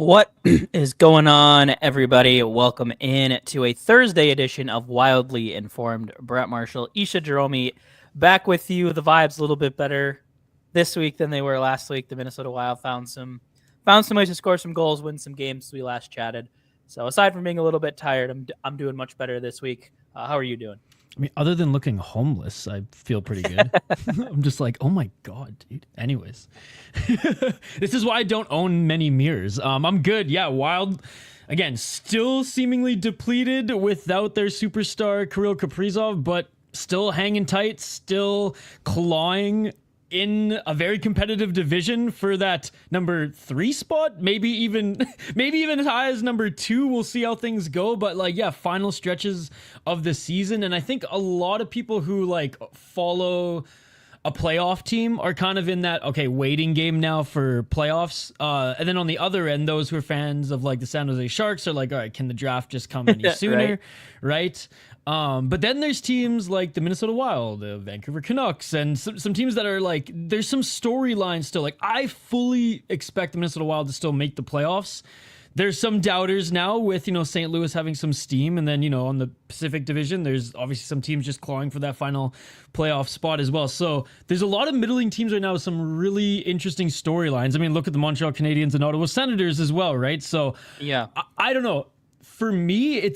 What is going on, everybody? Welcome in to a Thursday edition of Wildly Informed. Brett Marshall, Isha Jerome, back with you. The vibe's a little bit better this week than they were last week. The Minnesota Wild found some ways to score some goals, win some games we last chatted. So aside from being a little bit tired, I'm doing much better this week. How are you doing? I mean, other than looking homeless, I feel pretty good. I'm just like, oh my God, dude. Anyways, this is why I don't own many mirrors. I'm good. Yeah, Wild, again, still seemingly depleted without their superstar Kirill Kaprizov, but still hanging tight, still clawing in a very competitive division for that number 3 spot, maybe even as high as number 2. We'll see how things go, but final stretches of the season. And I think a lot of people who follow a playoff team are kind of in that waiting game now for playoffs. And then on the other end, those who are fans of the San Jose Sharks are like, all right, can the draft just come any sooner, right? But then there's teams like the Minnesota Wild, the Vancouver Canucks, and some teams that are there's some storylines still. I fully expect the Minnesota Wild to still make the playoffs. There's some doubters now with, St. Louis having some steam. And then, on the Pacific Division, there's obviously some teams just clawing for that final playoff spot as well. So there's a lot of middling teams right now with some really interesting storylines. I mean, look at the Montreal Canadiens and Ottawa Senators as well, right? So yeah, I don't know. For me,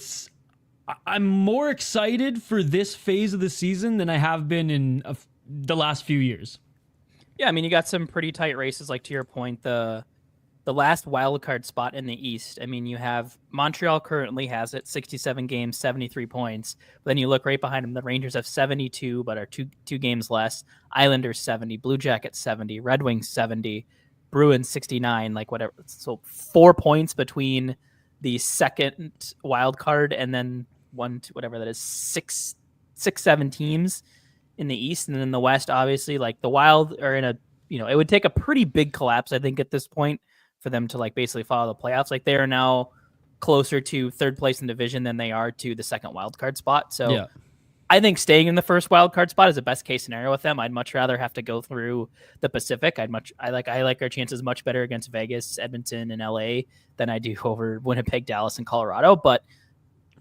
I'm more excited for this phase of the season than I have been in the last few years. Yeah, I mean, you got some pretty tight races, to your point, the last wild card spot in the East. I mean, you have Montreal currently has it, 67 games, 73 points. But then you look right behind them, the Rangers have 72, but are two games less. Islanders 70, Blue Jackets 70, Red Wings 70, Bruins 69, whatever. So 4 points between the second wild card and then whatever that is, six, 7 teams in the East. And then in the West, obviously, the Wild are in a, it would take a pretty big collapse, I think, at this point for them to basically follow the playoffs. They are now closer to third place in the division than they are to the second wild card spot. So yeah. I think staying in the first wild card spot is the best case scenario with them. I'd much rather have to go through the Pacific. I like our chances much better against Vegas, Edmonton, and LA than I do over Winnipeg, Dallas, and Colorado. But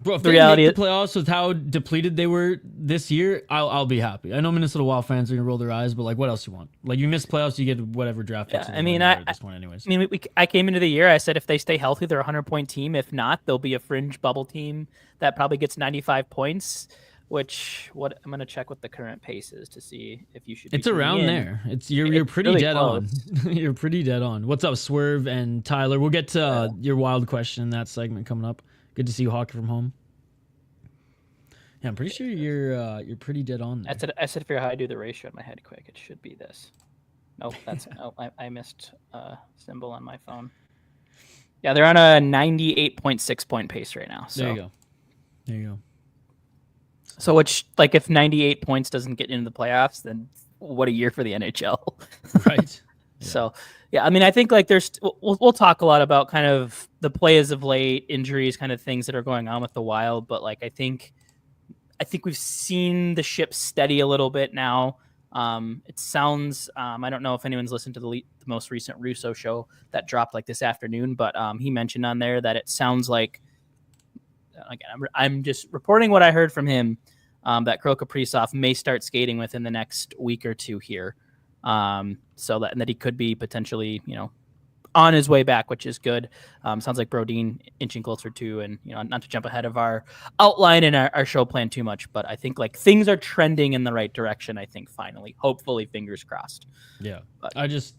bro, if they make the playoffs with how depleted they were this year, I'll be happy. I know Minnesota Wild fans are gonna roll their eyes, but what else you want? You miss playoffs, you get whatever draft picks. Yeah, I mean, at this point, anyways. I mean, I came into the year, I said if they stay healthy, they're a 100-point team. If not, they'll be a fringe bubble team that probably gets 95 points. Which I'm gonna check what the current pace is to see if you should. It's around there. You're pretty really dead close. On. You're pretty dead on. What's up, Swerve and Tyler? We'll get to your wild question in that segment coming up. Good to see you, Hockey from Home. Yeah, I'm pretty sure you're pretty dead on there. I said figure how I do the ratio in my head quick. It should be this. Nope, I missed a symbol on my phone. Yeah, they're on a 98.6 point pace right now. So. There you go. So which, if 98 points doesn't get into the playoffs, then what a year for the NHL. Right. Yeah. So, yeah, I mean, I think we'll talk a lot about kind of the plays of late, injuries, kind of things that are going on with the Wild. But I think we've seen the ship steady a little bit now. It sounds, I don't know if anyone's listened to the most recent Russo show that dropped this afternoon, but he mentioned on there that it sounds like, again, I'm just reporting what I heard from him, that Kirill Kaprizov may start skating within the next week or two here. So that he could be potentially, on his way back, which is good. Sounds like Brodin inching closer to, and not to jump ahead of our outline and our show plan too much, but I think things are trending in the right direction. I think finally, hopefully, fingers crossed. Yeah, but I just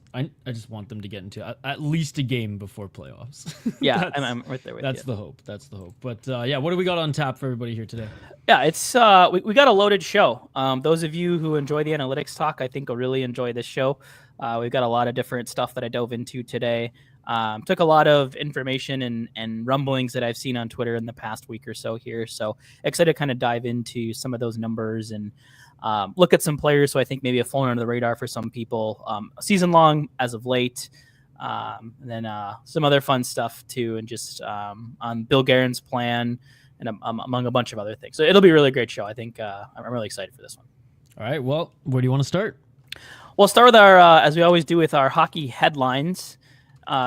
want them to get into at least a game before playoffs. Yeah, I'm right there with you. That's the hope. But what do we got on tap for everybody here today? Yeah, it's we got a loaded show. Those of you who enjoy the analytics talk, I think will really enjoy this show. We've got a lot of different stuff that I dove into today. Took a lot of information and rumblings that I've seen on Twitter in the past week or so here. So excited to kind of dive into some of those numbers and look at some players who I think maybe have fallen under the radar for some people season long as of late. And then some other fun stuff too, and just on Bill Guerin's plan and among a bunch of other things. So it'll be a really great show. I think I'm really excited for this one. All right. Well, where do you want to start? We'll start with our, as we always do, with our hockey headlines.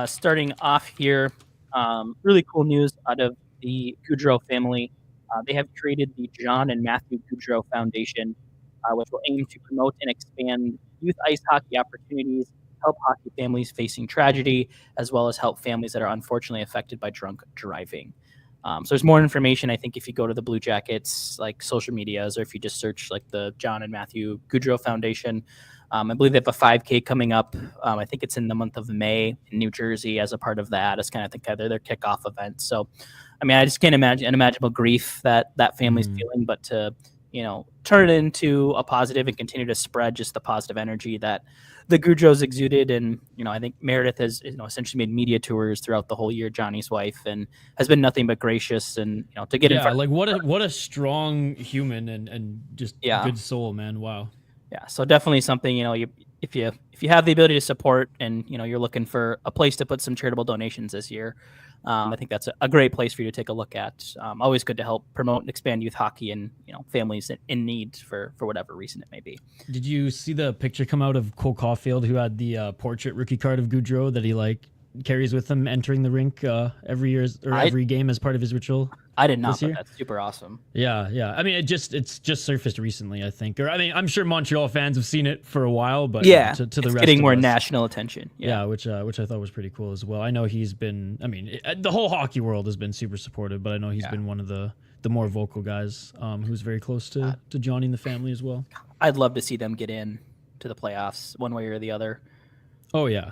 Starting off here Really cool news out of the Goudreau family. They have created the John and Matthew Goudreau Foundation, which will aim to promote and expand youth ice hockey opportunities, help hockey families facing tragedy, as well as help families that are unfortunately affected by drunk driving. So there's more information, I think, if you go to the Blue Jackets like social medias, or if you just search like the John and Matthew Goudreau Foundation. I believe they have a 5K coming up. I think it's in the month of May in New Jersey as a part of that. It's kind of their kickoff event. So, I mean, I just can't imagine unimaginable grief that family's feeling, but to, turn it into a positive and continue to spread just the positive energy that the Goudreaus exuded. And, I think Meredith has, essentially made media tours throughout the whole year, Johnny's wife, and has been nothing but gracious and, to get in front. Like what a strong human and just good soul, man. Wow. Yeah, so definitely something, if you have the ability to support and, you're looking for a place to put some charitable donations this year, I think that's a great place for you to take a look at. Always good to help promote and expand youth hockey and, families in need for whatever reason it may be. Did you see the picture come out of Cole Caulfield, who had the portrait rookie card of Goudreau that he carries with him entering the rink every year or every game as part of his ritual? I did not, but that's super awesome. Yeah. I mean, it's just surfaced recently, I think. Or I mean, I'm sure Montreal fans have seen it for a while, but to the rest getting of more us, national attention. Yeah, which I thought was pretty cool as well. I know he's been. I mean, the whole hockey world has been super supportive, but I know he's been one of the more vocal guys who's very close to Johnny and the family as well. I'd love to see them get in to the playoffs one way or the other. Oh yeah.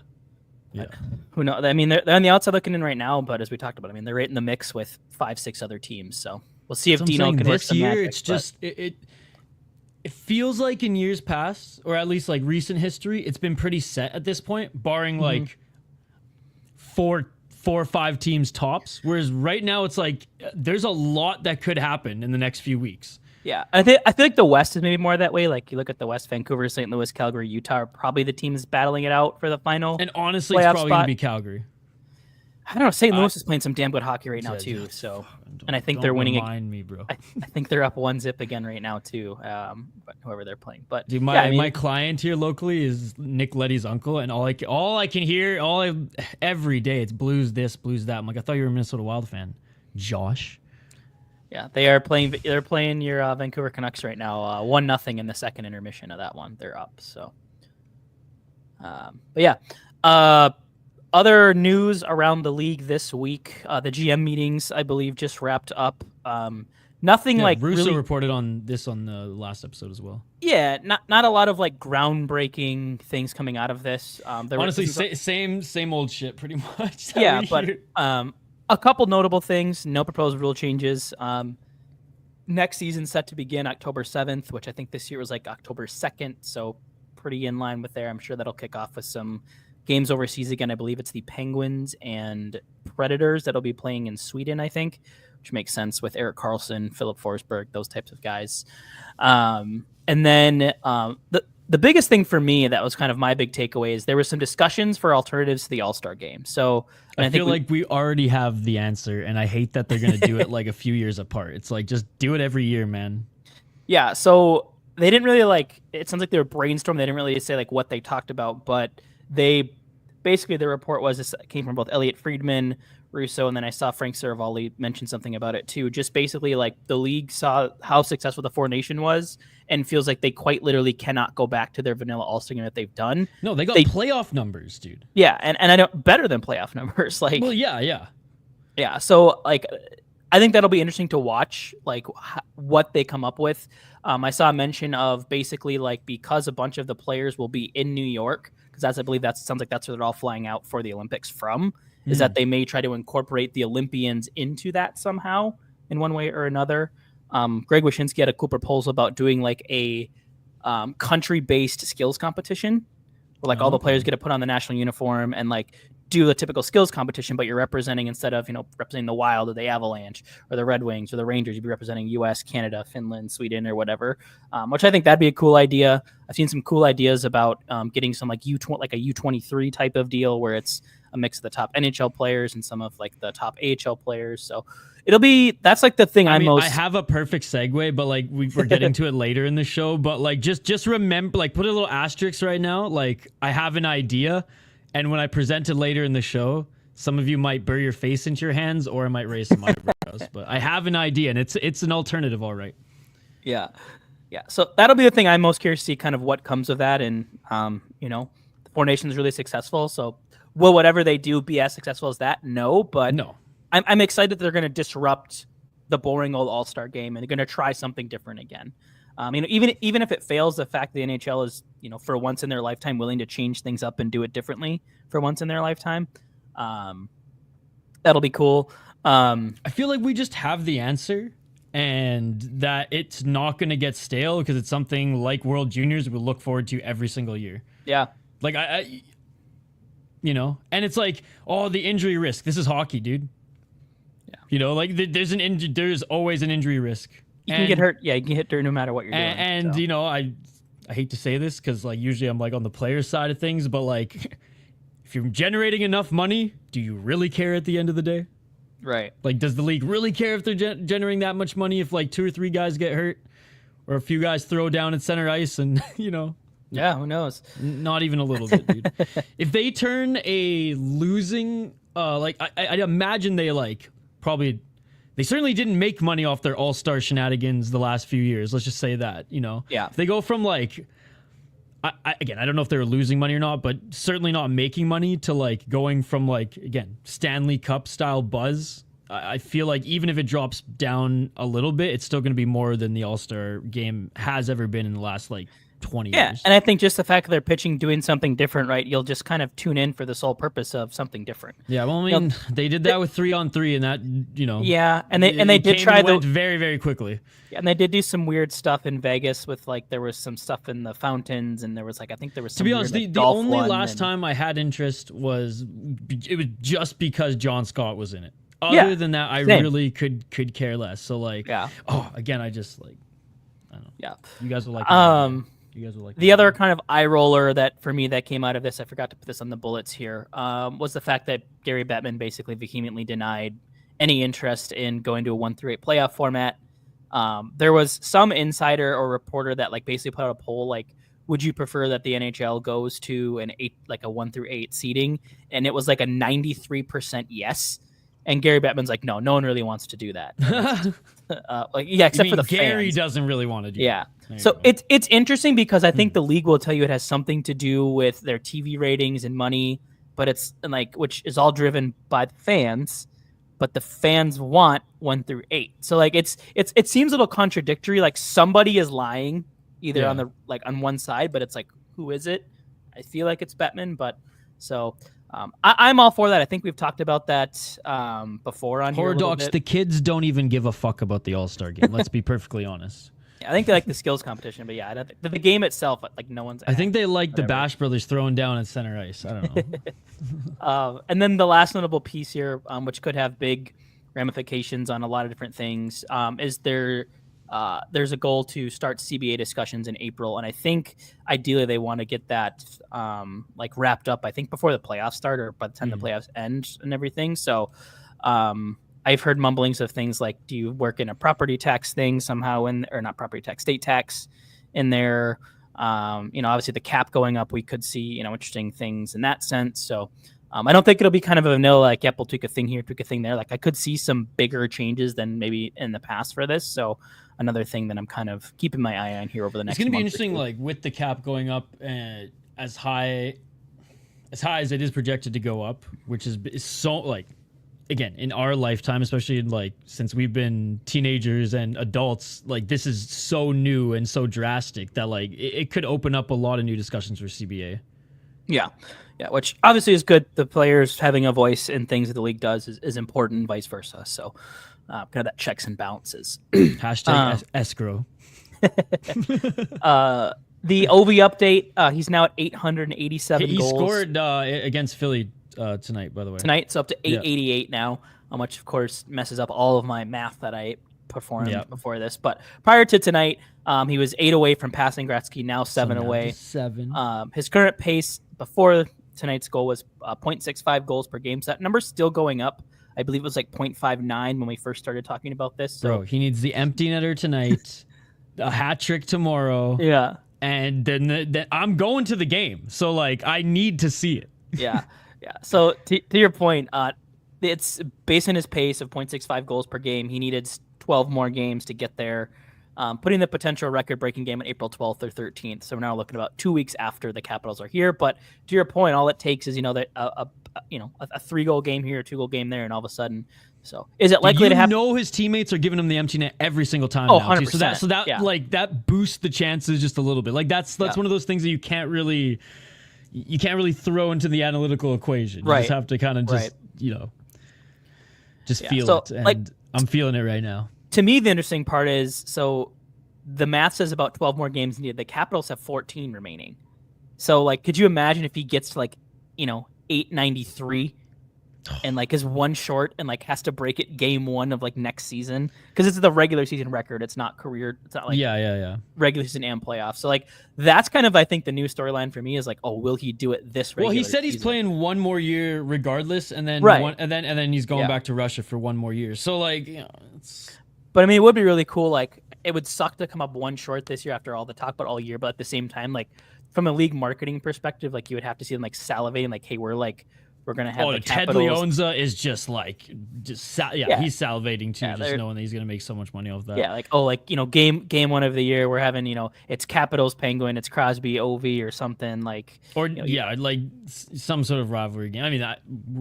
Yeah. Who knows? I mean, they're on the outside looking in right now, but as we talked about, I mean, they're right in the mix with 5-6 other teams. So we'll see if Dino can work some magic. It's just it feels like in years past, or at least like recent history, it's been pretty set at this point, barring like four or five teams tops. Whereas right now, it's like there's a lot that could happen in the next few weeks. Yeah, I feel like the West is maybe more that way. Like you look at the West, Vancouver, St. Louis, Calgary, Utah are probably the teams battling it out for the final. And honestly, it's probably going to be Calgary. I don't know. St. Louis is playing some damn good hockey right now too. So, and I think they're winning. Remind me, bro. I think they're up 1-0 again right now too. But whoever they're playing, but dude, my client here locally is Nick Letty's uncle, and all I can hear every day it's Blues this, Blues that. I'm like, I thought you were a Minnesota Wild fan, Josh. Yeah, they're playing your Vancouver Canucks right now. 1-0 in the second intermission of that one. They're up. So, but yeah. Other news around the league this week: the GM meetings, I believe, just wrapped up. Nothing like Russo really reported on this on the last episode as well. Yeah, not a lot of like groundbreaking things coming out of this. Honestly, same old shit, pretty much. Yeah, but a couple notable things. No proposed rule changes. Next season set to begin October 7th, which I think this year was like October 2nd, so pretty in line with there. I'm sure that'll kick off with some games overseas again. I believe it's the Penguins and Predators that'll be playing in Sweden, I think, which makes sense with Erik Karlsson, Filip Forsberg, those types of guys. And then the biggest thing for me that was kind of my big takeaway is there were some discussions for alternatives to the All-Star game. So I feel like we already have the answer, and I hate that they're going to do it like a few years apart. It's like, just do it every year, man. Yeah, so they didn't really it sounds like they were brainstorming. They didn't really say like what they talked about, but they basically, the report was, this came from both Elliot Friedman, Russo, and then I saw Frank Saravalli mention something about it too. Just basically like the league saw how successful the Four Nation was and feels like they quite literally cannot go back to their vanilla All-Star game that they've done. No, they got playoff numbers, dude. Yeah, and I know better than playoff numbers. Like, well, yeah. So like, I think that'll be interesting to watch, like what they come up with. I saw a mention of basically like, because a bunch of the players will be in New York, because I believe sounds like that's where they're all flying out for the Olympics from, is that they may try to incorporate the Olympians into that somehow in one way or another. Greg Wyshynski had a cool proposal about doing like a country-based skills competition where like all the players get to put on the national uniform and like do the typical skills competition, but you're representing, instead of, representing the Wild or the Avalanche or the Red Wings or the Rangers, you'd be representing US, Canada, Finland, Sweden, or whatever, which I think that'd be a cool idea. I've seen some cool ideas about getting some like like a U23 type of deal where it's a mix of the top NHL players and some of like the top AHL players. So that's like the thing I have a perfect segue, but like we're getting to it later in the show, but like just remember, like put a little asterisk right now. Like I have an idea, and when I present it later in the show, Some of you might bury your face into your hands, or I might raise some eyebrows. But I have an idea, and it's an alternative, all right. Yeah. So that'll be the thing I'm most curious to see, kind of what comes of that. And, the Four Nations is really successful. So will whatever they do be as successful as that? No, but No. I'm excited that they're going to disrupt the boring old All-Star game, and they're going to try something different again. Even if it fails, the fact the NHL is, for once in their lifetime, willing to change things up and do it differently for once in their lifetime, that'll be cool. I feel like we just have the answer, and that it's not going to get stale because it's something like World Juniors we look forward to every single year. Yeah. Like I and it's like, the injury risk. This is hockey, dude. Yeah. Like there's always an injury risk. You can get hurt. Yeah, you can get hurt no matter what you're doing. And so. I hate to say this because like usually I'm like on the player side of things, but like if you're generating enough money, do you really care at the end of the day? Right. Like, does the league really care if they're generating that much money if like 2 or 3 guys get hurt, or a few guys throw down at center ice and Yeah, who knows? Not even a little bit, dude. If they turn a losing, I'd imagine they they certainly didn't make money off their all-star shenanigans the last few years. Let's just say that, Yeah. If they go from like, I don't know if they were losing money or not, but certainly not making money to like going from like, again, Stanley Cup style buzz. I feel like even if it drops down a little bit, it's still going to be more than the all-star game has ever been in the last like 20 years. And I think just the fact that they're pitching doing something different, right? You'll just kind of tune in for the sole purpose of something different. Yeah, well, I mean, they did that with 3-on-3, and that, Yeah, and they did try went very, very quickly. Yeah, and they did do some weird stuff in Vegas with like there was some stuff in the fountains, and there was like I think there was some. To be honest, the only last time I had interest was just because John Scott was in it. Other than that, I really could care less. So like, again, I just like, I don't know. Yeah, you guys will like. You guys will like the other kind of eye roller that for me that came out of this, I forgot to put this on the bullets here, was the fact that Gary Bettman basically vehemently denied any interest in going to a 1-8 playoff format. There was some insider or reporter that like basically put out a poll like, would you prefer that the NHL goes to a 1-8 seeding? And it was like a 93% yes. And Gary Bettman's like, no one really wants to do that. Except for the Gary fans. doesn't really want to do that. So it's interesting because I think the league will tell you it has something to do with their TV ratings and money, but it's like, which is all driven by the fans, but the fans want 1-8. So like, it seems a little contradictory. Like somebody is lying either on the, like on one side, but it's like, who is it? I feel like it's Bettman, but so I'm all for that. I think we've talked about that before on Horror here. Docs, the kids don't even give a fuck about the All-Star game. Let's be perfectly honest. Yeah, I think they like the skills competition, but yeah, the game itself, like no one's. I think they like the Bash Brothers throwing down at center ice. I don't know. And then the last notable piece here, which could have big ramifications on a lot of different things, is there's a goal to start CBA discussions in April, and I think ideally they want to get that like wrapped up. I think before the playoffs start or by the time the playoffs end and everything. So I've heard mumblings of things like, do you work in a property tax thing somehow or not property tax, state tax in there? Obviously the cap going up, we could see, interesting things in that sense. So I don't think it'll be kind of a vanilla, like, yep, we'll tweak a thing here, tweak a thing there. Like I could see some bigger changes than maybe in the past for this. So another thing that I'm kind of keeping my eye on here over the next. It's going to be interesting, like with the cap going up as high as it is projected to go up, which is so like, again, in our lifetime, especially like since we've been teenagers and adults, like this is so new and so drastic that like it could open up a lot of new discussions for CBA. Yeah, which obviously is good. The players having a voice in things that the league does is important, vice versa. So kind of that checks and balances. Hashtag escrow. The Ovi update, he's now at 887 he goals. He scored against Philly tonight, by the way. Tonight, so up to 888 now, which of course messes up all of my math that I performed before this. But prior to tonight, he was 8 away from passing Gretzky, now 7 away. 7. His current pace before tonight's goal was 0.65 goals per game. So that number's still going up. I believe it was like 0.59 when we first started talking about this. So. Bro, he needs the empty netter tonight, a hat trick tomorrow. Yeah. And then I'm going to the game. So, like, I need to see it. Yeah. Yeah. So to your point, it's based on his pace of 0.65 goals per game. He needed 12 more games to get there, putting the potential record-breaking game on April 12th or 13th. So we're now looking about 2 weeks after the Capitals are here. But to your point, all it takes is that a 3-goal game here, a 2-goal game there, and all of a sudden. So is it likely to happen? His teammates are giving him the empty net every single time. Oh, now, 100%. So that yeah. like that boosts the chances just a little bit. Like that's one of those things that you can't really throw into the analytical equation. You just have to kind of just feel it. And I'm feeling it right now. To me, the interesting part is, so the math says about 12 more games needed. The Capitals have 14 remaining. So could you imagine if he gets to 893 and is one short and has to break it game 1 of next season, because it's the regular season record, it's not career, it's not regular season and playoffs. So that's kind of, I think, the new storyline for me is will he do it this regular he said he's season? playing one more year regardless, and then and then he's going back to Russia for one more year. So but I mean, it would be really cool. It would suck to come up one short this year after all the talk about all year, but at the same time, from a league marketing perspective, you would have to see them salivating, hey, we're gonna have the Ted Capitals. Leonza is just he's salivating too, just knowing that he's gonna make so much money off that. Yeah, game 1 of the year, we're having it's Capitals Penguin, it's Crosby Ovi or something some sort of rivalry game. I mean,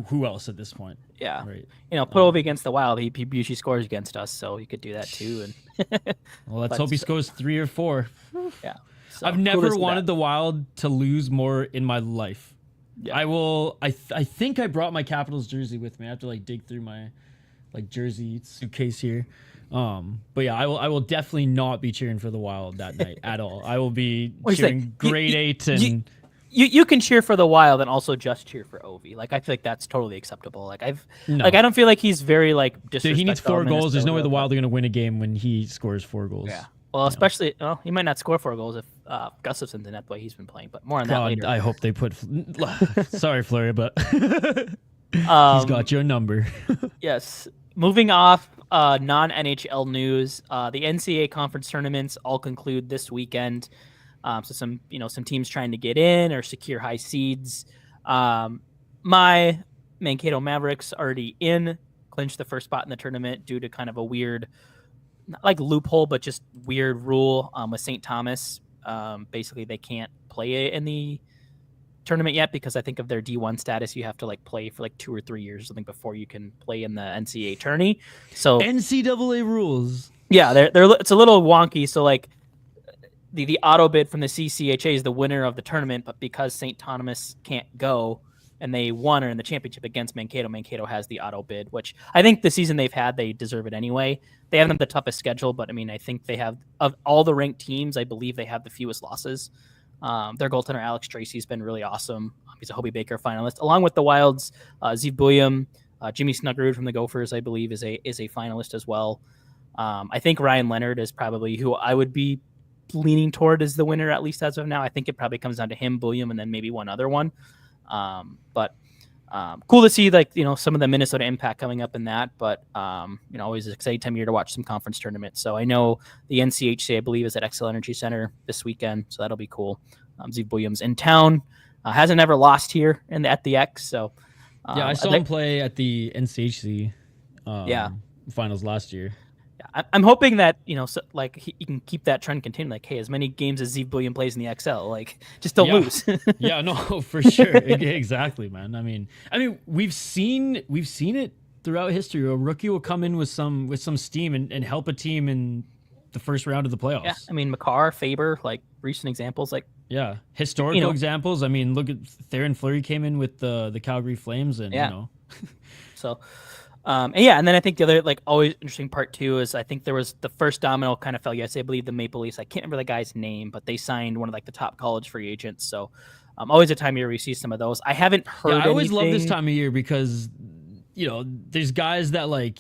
who else at this point? Yeah, right. Put Ovi against the Wild. He usually scores against us, so you could do that too. And well, let's hope he scores 3 or 4. Yeah, so, I've never wanted the Wild to lose more in my life. Yeah. I will. I think I brought my Capitals jersey with me. I have to dig through my jersey suitcase here. But yeah, I will definitely not be cheering for the Wild that night at all. I will be cheering grade 8 and. You can cheer for the Wild and also just cheer for Ovi. I feel that's totally acceptable. I don't feel he's very disrespectful. Dude, he needs 4 goals. There's no way the Wild are going to win a game when he scores 4 goals. Yeah. Well, especially, he might not score 4 goals if Gustavsson's in net the way he's been playing, but more on that later. I hope they put. Sorry, Fleury, but he's got your number. Yes. Moving off non-NHL news, the NCAA conference tournaments all conclude this weekend. So some teams trying to get in or secure high seeds. My Mankato Mavericks already clinched the first spot in the tournament due to kind of a weird. Not loophole, but just weird rule with St. Thomas. Basically, they can't play in the tournament yet because I think of their D1 status. You have to play for 2 or 3 years or something before you can play in the NCAA tourney. So NCAA rules. Yeah, it's a little wonky. So the auto bid from the CCHA is the winner of the tournament, but because St. Thomas can't go and they won or in the championship against Mankato, Mankato has the auto bid, which I think the season they've had, they deserve it anyway. They haven't the toughest schedule, but I mean, I think they have, of all the ranked teams, I believe they have the fewest losses. Their goaltender, Alex Tracy's been really awesome. He's a Hobie Baker finalist, along with the Wild's Zeev Buium, Jimmy Snuggerud from the Gophers, I believe, is a finalist as well. I think Ryan Leonard is probably who I would be leaning toward as the winner, at least as of now. I think it probably comes down to him, Buium, and then maybe one other one. But cool to see some of the Minnesota Impact coming up in that, but always an exciting time of year to watch some conference tournaments. So I know the NCHC, I believe, is at Xcel Energy Center this weekend, so that'll be cool. Zeev Buium's in town, hasn't ever lost here at the X. So I saw him play at the NCHC finals last year. Yeah, I'm hoping that you can keep that trend continuing. Hey, as many games as Zeev Buium plays in the XL, just don't lose. Yeah, no, for sure, exactly, man. I mean, we've seen it throughout history. A rookie will come in with some steam and help a team in the first round of the playoffs. Yeah, I mean, Makar, Faber, recent examples, historical examples. I mean, look at Theron Fleury came in with the Calgary Flames, and so. And then I think the other always interesting part too is I think there was the first domino kind of fell yesterday. I believe the Maple Leafs. I can't remember the guy's name, but they signed one of the top college free agents. So always a time of year we see some of those. I haven't heard. I always love this time of year because there's guys that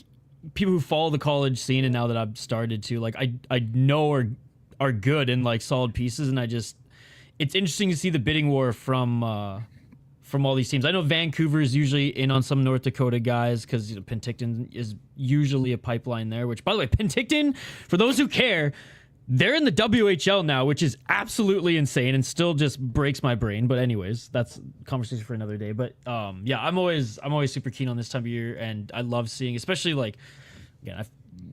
people who follow the college scene, and now that I've started to I know are good and solid pieces, and it's interesting to see the bidding war from all these teams. I know Vancouver is usually in on some North Dakota guys because Penticton is usually a pipeline there, which, by the way, Penticton, for those who care, They're in the WHL now, which is absolutely insane and still just breaks my brain. But anyways, that's a conversation for another day. But yeah, I'm always super keen on this time of year, and I love seeing, especially like, again,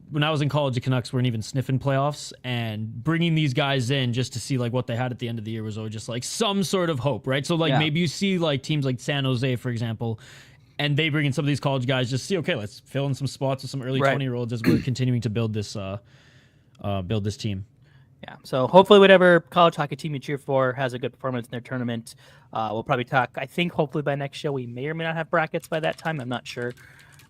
when I was in college, the Canucks weren't even sniffing playoffs, and bringing these guys in just to see like what they had at the end of the year was always just like some sort of hope, right? So like maybe you see like teams like San Jose, for example, and they bring in some of these college guys just see, okay, let's fill in some spots with some early 20-year-olds as we're continuing to build this team. Yeah, so hopefully whatever college hockey team you cheer for has a good performance in their tournament. We'll probably talk, I think hopefully by next show we may or may not have brackets by that time. I'm not sure.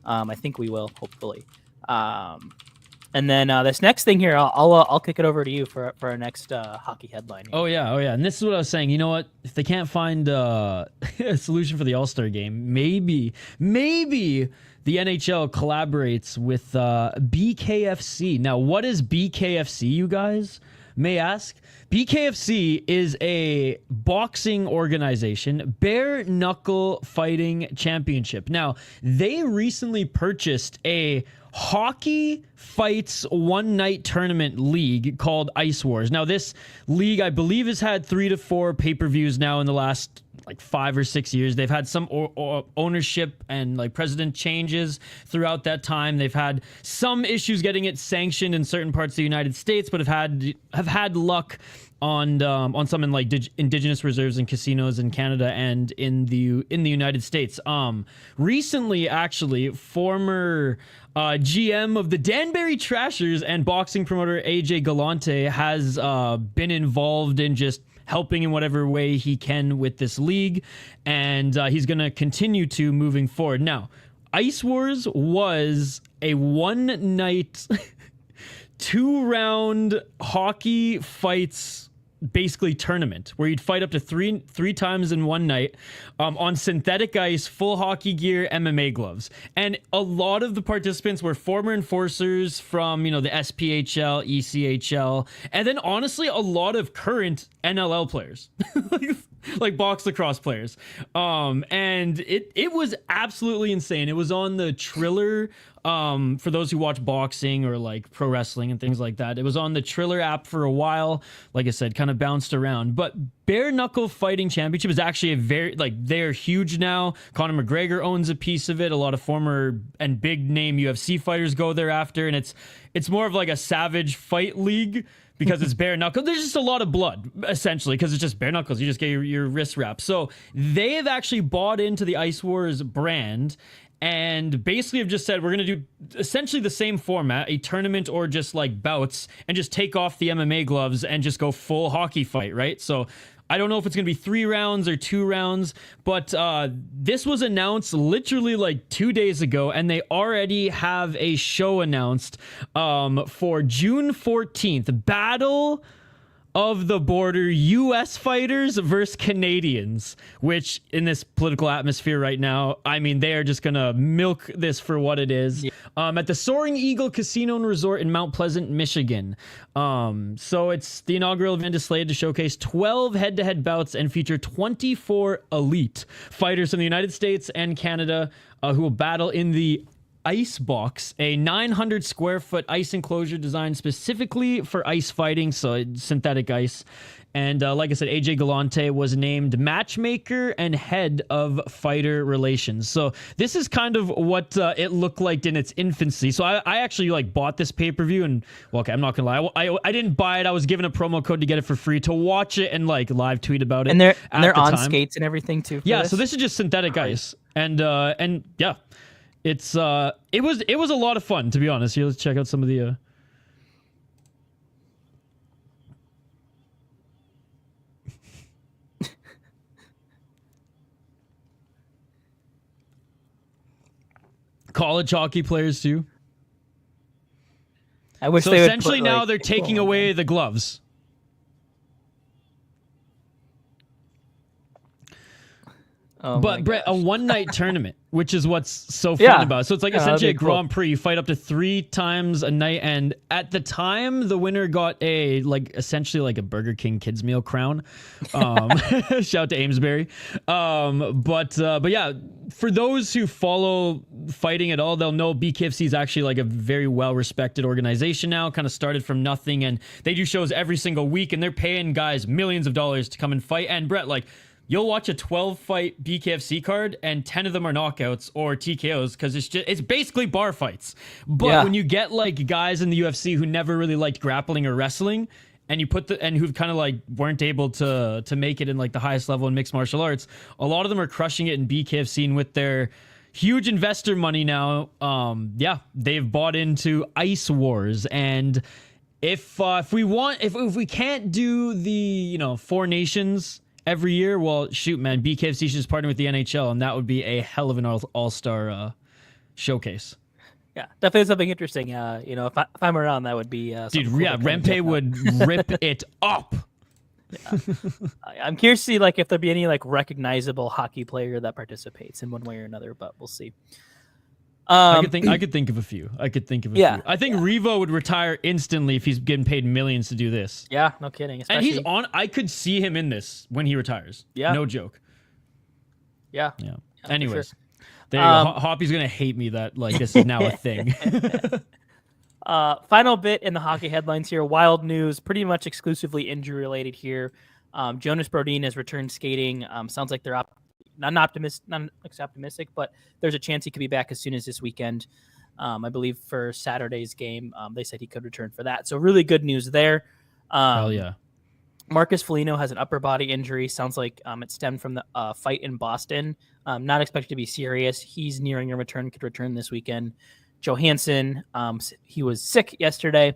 I think we will, hopefully. And then this next thing here, I'll kick it over to you for our next hockey headline here. Oh yeah. And this is what I was saying. You know what? If they can't find a solution for the All-Star game, maybe the NHL collaborates with BKFC. Now, what is BKFC, you guys may ask? BKFC is a boxing organization, bare knuckle fighting championship. Now, they recently purchased a hockey fights one night tournament league called Ice Wars. Now, this league, I believe, has had 3 to 4 pay-per-views now in the last like 5 or 6 years. They've had some ownership and like president changes throughout that time. They've had some issues getting it sanctioned in certain parts of the United States, but have had luck on some in like indigenous reserves and casinos in Canada and in the United States. Recently, actually, former GM of the Danbury Trashers and boxing promoter AJ Galante has been involved in just helping in whatever way he can with this league, and he's going to continue to moving forward. Now, Ice Wars was a one-night, 2-round hockey fights basically tournament where you'd fight up to three times in one night on synthetic ice, full hockey gear, MMA gloves. And a lot of the participants were former enforcers from, the SPHL, ECHL, and then honestly a lot of current NLL players. like box lacrosse players. And it was absolutely insane. It was on the Triller. For those who watch boxing or like pro wrestling and things like that, it was on the Triller app for a while. Like I said, kind of bounced around. But Bare Knuckle Fighting Championship is actually a very, they're huge now. Conor McGregor owns a piece of it. A lot of former and big name UFC fighters go there after. And it's more of like a savage fight league because it's bare knuckle. There's just a lot of blood, essentially, because it's just bare knuckles. You just get your wrist wrapped. So they have actually bought into the Ice Wars brand and basically have just said, we're going to do essentially the same format, a tournament or just like bouts, and just take off the MMA gloves and just go full hockey fight, right? So I don't know if it's going to be 3 rounds or 2 rounds, but this was announced literally like 2 days ago, and they already have a show announced for June 14th. Battle of the Border, U.S. fighters versus Canadians, which in this political atmosphere right now, I mean, they are just going to milk this for what it is. Yeah. At the Soaring Eagle Casino and Resort in Mount Pleasant, Michigan. So it's the inaugural event is slated to showcase 12 head-to-head bouts and feature 24 elite fighters from the United States and Canada who will battle in the Ice Box, a 900 square foot ice enclosure designed specifically for ice fighting, so synthetic ice. And like I said, AJ Galante was named matchmaker and head of fighter relations. So this is kind of what it looked like in its infancy. So I actually like bought this pay-per-view, and well, okay, I'm not gonna lie, I didn't buy it. I was given a promo code to get it for free to watch it and like live tweet about it. And they're on time. Skates and everything too. Yeah, so this is just synthetic ice, and yeah. It was a lot of fun, to be honest. Here, let's check out some of the college hockey players too. I wish so they essentially would put, now they're taking away the gloves. Oh but Brett, a one-night tournament, which is what's so fun about it. So it's like essentially a that'd be cool. Grand Prix. You fight up to 3 times a night, and at the time, the winner got a essentially like a Burger King kids meal crown. Shout out to Amesbury. But yeah, for those who follow fighting at all, they'll know BKFC is actually like a very well-respected organization now. Kind of started from nothing, and they do shows every single week, and they're paying guys millions of dollars to come and fight. And Brett, like, you'll watch a 12-fight BKFC card, and 10 of them are knockouts or TKOs because it's basically bar fights. But when you get like guys in the UFC who never really liked grappling or wrestling, and you put and who've kind of like weren't able to make it in like the highest level in mixed martial arts, a lot of them are crushing it in BKFC, and with their huge investor money now, they've bought into Ice Wars. And if we can't do the 4 nations every year, well, shoot, man, BKFC should just partner with the NHL, and that would be a hell of an all-star showcase. Yeah, definitely something interesting. If I'm around, that would be dude. Cool, yeah, Rempe would rip it up. Yeah. I'm curious to see like if there'd be any like recognizable hockey player that participates in one way or another, but we'll see. I could think of a few. I few. I think Revo would retire instantly if he's getting paid millions to do this. Yeah, no kidding. And he's on. I could see him in this when he retires. Yeah, no joke. Yeah. Anyways, there you go. Hoppy's gonna hate me that like this is now a thing. Final bit in the hockey headlines here. Wild news, pretty much exclusively injury related here. Jonas Brodin has returned skating. Sounds like they're not optimistic, but there's a chance he could be back as soon as this weekend. I believe for Saturday's game, they said he could return for that. So really good news there. Hell yeah. Marcus Foligno has an upper body injury. Sounds like it stemmed from the fight in Boston. Not expected to be serious. He's nearing a return, could return this weekend. Johansson, he was sick yesterday.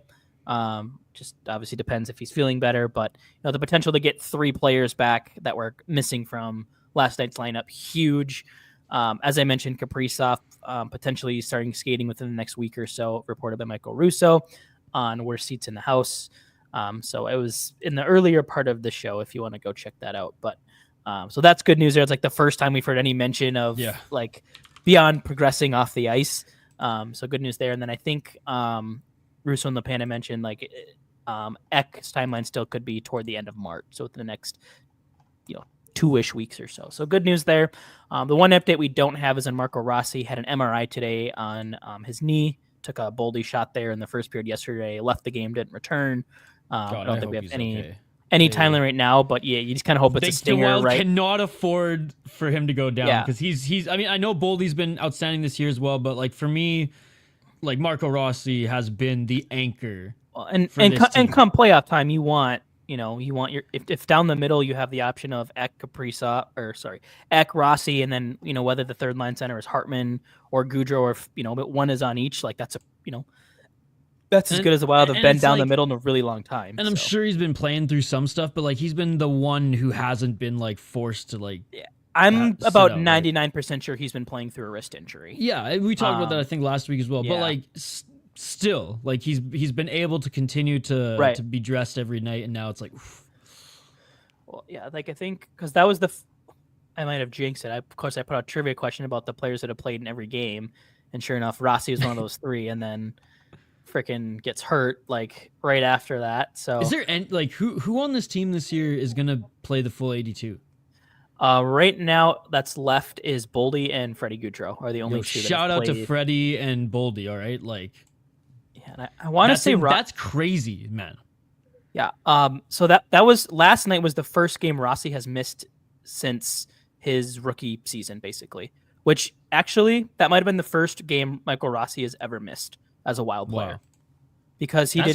Just obviously depends if he's feeling better, but the potential to get 3 players back that were missing from last night's lineup, huge. As I mentioned, Kaprizov potentially starting skating within the next week or so, reported by Michael Russo on Worst Seats in the House. So it was in the earlier part of the show if you want to go check that out. But so that's good news there. It's like the first time we've heard any mention of like beyond progressing off the ice. So good news there. And then I think Russo and LePana mentioned like Ek's timeline still could be toward the end of March. So within the next 2-ish weeks or so. So good news there. The one update we don't have is on Marco Rossi. Had an MRI today on his knee. Took a boldy shot there in the first period yesterday. Left the game, didn't return. I don't think we have any timeline right now, but yeah, you just kind of hope it's a stinger, Wild right? Cannot afford for him to go down because he's. I mean, I know Boldy's been outstanding this year as well, but like for me, like Marco Rossi has been the anchor. Well, and come playoff time, you want your if down the middle you have the option of Ek Rossi, and then whether the third line center is Hartman or Goudreau, or if but one is on each, like that's that's as good as the Wild have been down the middle in a really long time. And I'm sure he's been playing through some stuff, but like he's been the one who hasn't been like forced to like. Yeah. I'm about 99% sure he's been playing through a wrist injury. Yeah, we talked about that I think last week as well. Yeah. But like still, like he's been able to continue to be dressed every night, and now it's like. Oof. Well, yeah, like I think because that was I might have jinxed it. Of course, I put out a trivia question about the players that have played in every game, and sure enough, Rossi was one of those 3, and then freaking gets hurt like right after that. So is there like who on this team this year is gonna play the full 82? Right now that's left is Boldy and Freddie Goudreau are the only 2 that shout out played. to Freddie and Boldy. All right, like and I want to say that's crazy, man. Yeah. So that was last night was the first game Rossi has missed since his rookie season, basically. Which actually that might have been the first game Michael Rossi has ever missed as a Wild player. Wow. Because he had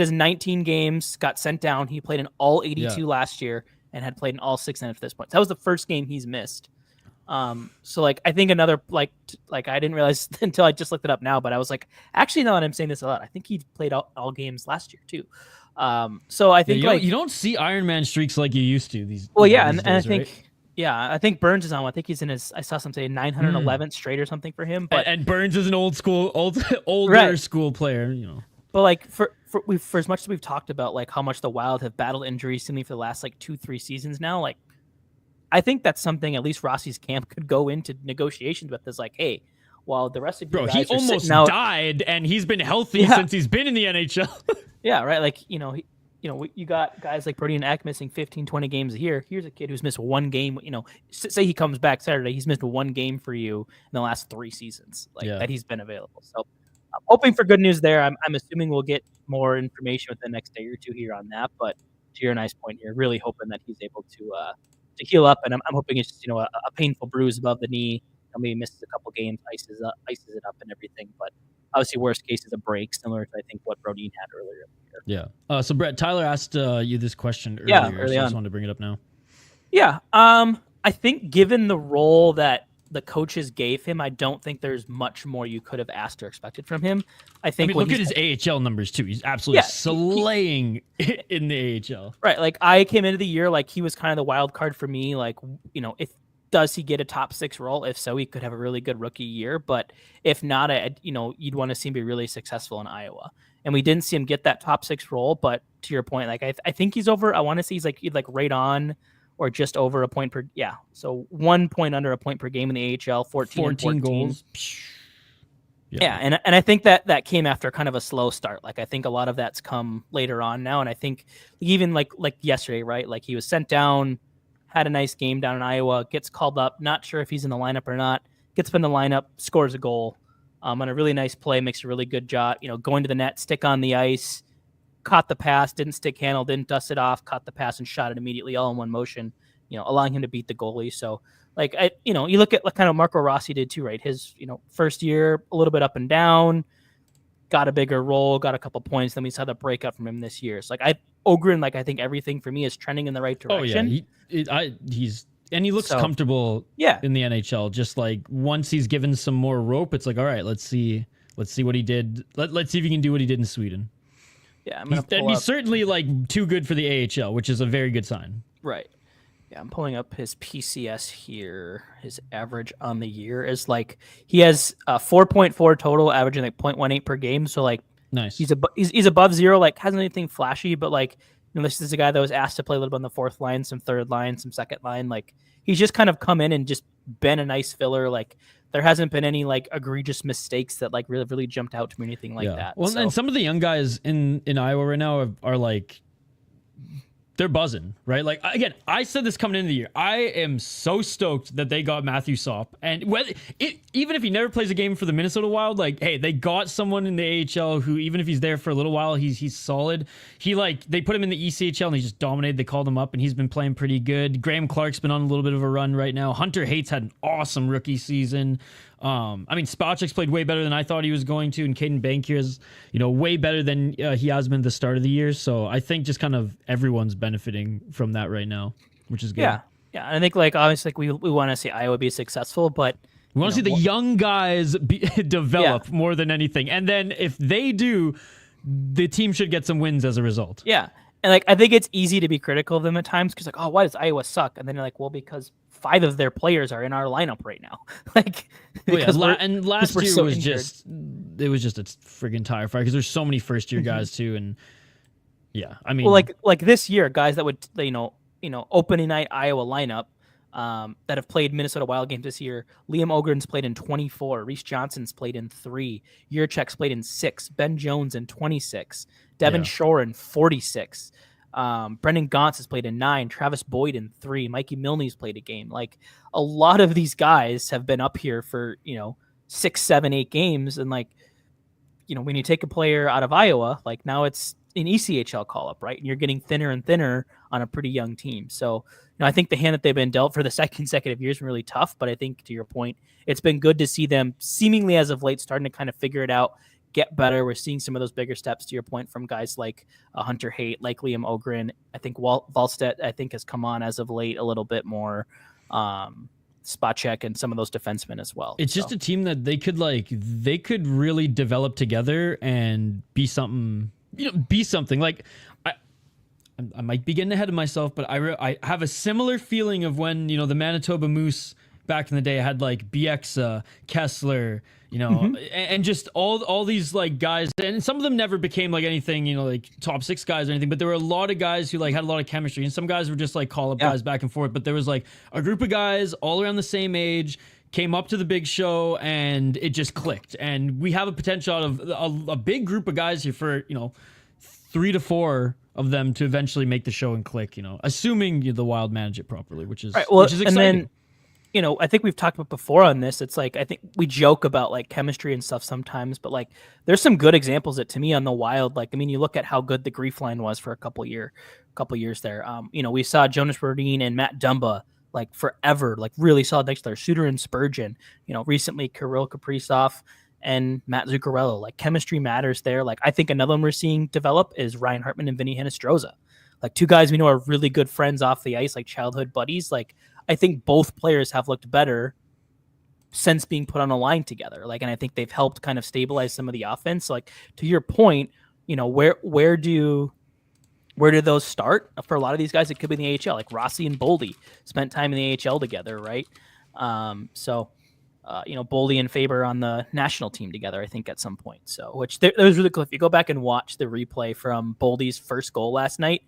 his 19 games, got sent down. He played in all 82 last year and had played in all 6 at this point. So that was the first game he's missed. So like I think another like I didn't realize until I just looked it up now, but I was like, actually now that I'm saying this a lot, I think he played all games last year too. So I think you don't see Iron Man streaks like you used to these. Well, and I think I think Burns is on one. I think he's in his. I saw some say 911th straight or something for him. But and Burns is an older school player, But like for as much as we've talked about like how much the Wild have battled injuries seemingly for the last like 2-3 seasons now, like I think that's something at least Rossi's camp could go into negotiations with. Is like, hey, while the rest of you guys he are almost sitting out, died, and he's been healthy since he's been in the NHL. Yeah, right. Like, you got guys like Brody and Eck missing 15, 20 games a year. Here's a kid who's missed one game. Say he comes back Saturday, he's missed one game for you in the last 3 seasons, that he's been available. So I'm hoping for good news there. I'm assuming we'll get more information within the next day or two here on that. But to your nice point here, really hoping that he's able to heal up. And I'm hoping it's just, a painful bruise above the knee. Maybe misses a couple games, ices it up and everything. But obviously, worst case is a break, similar to I think what Brodin had earlier in the year. Yeah. So Brett, Tyler asked you this question earlier. Early so I on. just wanted to bring it up now. Yeah. I think given the role that the coaches gave him, I don't think there's much more you could have asked or expected from him. I think look at his AHL numbers too. He's absolutely slaying in the AHL. Right. Like I came into the year like he was kind of the wild card for me. Like, if does he get a top 6 role? If so, he could have a really good rookie year. But if not, you'd want to see him be really successful in Iowa. And we didn't see him get that top 6 role. But to your point, like I think he's over. I want to say he's like right on or just over a point per. Yeah. So 1 point under a point per game in the AHL, 14 goals. Yeah. And I think that came after kind of a slow start. Like I think a lot of that's come later on now. And I think even like yesterday, right? Like he was sent down, had a nice game down in Iowa, gets called up. Not sure if he's in the lineup or not. Gets in the lineup, scores a goal on a really nice play, makes a really good job. Going to the net, stick on the ice, caught the pass, didn't stick handle, didn't dust it off, caught the pass and shot it immediately, all in one motion. Allowing him to beat the goalie. So, you look at kind of Marco Rossi did too, right? His first year a little bit up and down, got a bigger role, got a couple points. Then we saw the breakup from him this year. So Ogren, I think everything for me is trending in the right direction. Oh yeah, he looks comfortable in the NHL. Just like once he's given some more rope, it's like, all right, let's see what he did. Let's see if he can do what he did in Sweden. Yeah, he's certainly too good for the AHL, which is a very good sign. Right. Yeah, I'm pulling up his PCS here. His average on the year is he has 4.4 total, averaging 0.18 per game. So nice. He's above zero. Hasn't anything flashy, but this is a guy that was asked to play a little bit on the 4th line, some 3rd line, some 2nd line. He's just kind of come in and just been a nice filler. There hasn't been any egregious mistakes that really jumped out to me, anything like that. Well, and some of the young guys in Iowa right now are they're buzzing, right? Again, I said this coming into the year. I am so stoked that they got Matthew Sop. And even if he never plays a game for the Minnesota Wild, hey, they got someone in the AHL who, even if he's there for a little while, he's solid. They put him in the ECHL and he just dominated. They called him up and he's been playing pretty good. Graham Clark's been on a little bit of a run right now. Hunter Hates had an awesome rookie season. Spacek's played way better than I thought he was going to, and Caden Bankier is, way better than he has been at the start of the year. So I think just kind of everyone's benefiting from that right now, which is good. Yeah. And I think obviously we want to see Iowa be successful, but we want to see the young guys develop more than anything. And then if they do, the team should get some wins as a result. Yeah. And I think it's easy to be critical of them at times because why does Iowa suck? And then you're well, because 5 of their players are in our lineup right now. And last year so was injured. It was just a friggin' tire fire because there's so many first year guys too, and this year, guys that would opening night Iowa lineup that have played Minnesota Wild games this year. Liam Ogren's played in 24. Reese Johnson's played in 3. Yurchek's played in 6. Ben Jones in 26. Devin Shore in 46. Brendan Gauntz has played in 9. Travis Boyd in 3. Mikey Milne's played a game. A lot of these guys have been up here for 6, 7, 8 games, and when you take a player out of Iowa, now it's an ECHL call up, right? And you're getting thinner and thinner on a pretty young team. So I think the hand that they've been dealt for the second consecutive year has been really tough. But I think, to your point, it's been good to see them seemingly as of late starting to kind of figure it out, get better. We're seeing some of those bigger steps, to your point, from guys like Hunter Haight, like Liam Ogren. I think Wallstedt, has come on as of late a little bit more. Spacek and some of those defensemen as well. It's just a team that they could really develop together and be something. I might be getting ahead of myself, but I have a similar feeling of when the Manitoba Moose back in the day had like BX, Kessler, and just all these like guys, and some of them never became like anything, like top 6 guys or anything, but there were a lot of guys who like had a lot of chemistry, and some guys were just like call up guys back and forth, but there was like a group of guys all around the same age, came up to the big show, and it just clicked. And we have a potential out of a big group of guys here for 3 to 4 of them to eventually make the show and click, assuming the Wild manage it properly, which is which is exciting. And then, I think we've talked about before on this. It's like, I think we joke about like chemistry and stuff sometimes, but like there's some good examples that to me on the Wild, like, I mean, you look at how good the Grief line was for a couple years there. We saw Jonas Brodin and Matt Dumba like forever, like really solid next to their Suter and Spurgeon, recently Kirill Kaprizov and Matt Zuccarello. Like chemistry matters there. Like I think another one we're seeing develop is Ryan Hartman and Vinny Hinostroza. Like 2 guys we know are really good friends off the ice, like childhood buddies. Like I think both players have looked better since being put on a line together. Like, and I think they've helped kind of stabilize some of the offense. So, like to your point, where do those start for a lot of these guys? It could be in the AHL. Like Rossi and Boldy spent time in the AHL together, right? Boldy and Faber on the national team together, I think at some point. So, which that was really cool. If you go back and watch the replay from Boldy's first goal last night,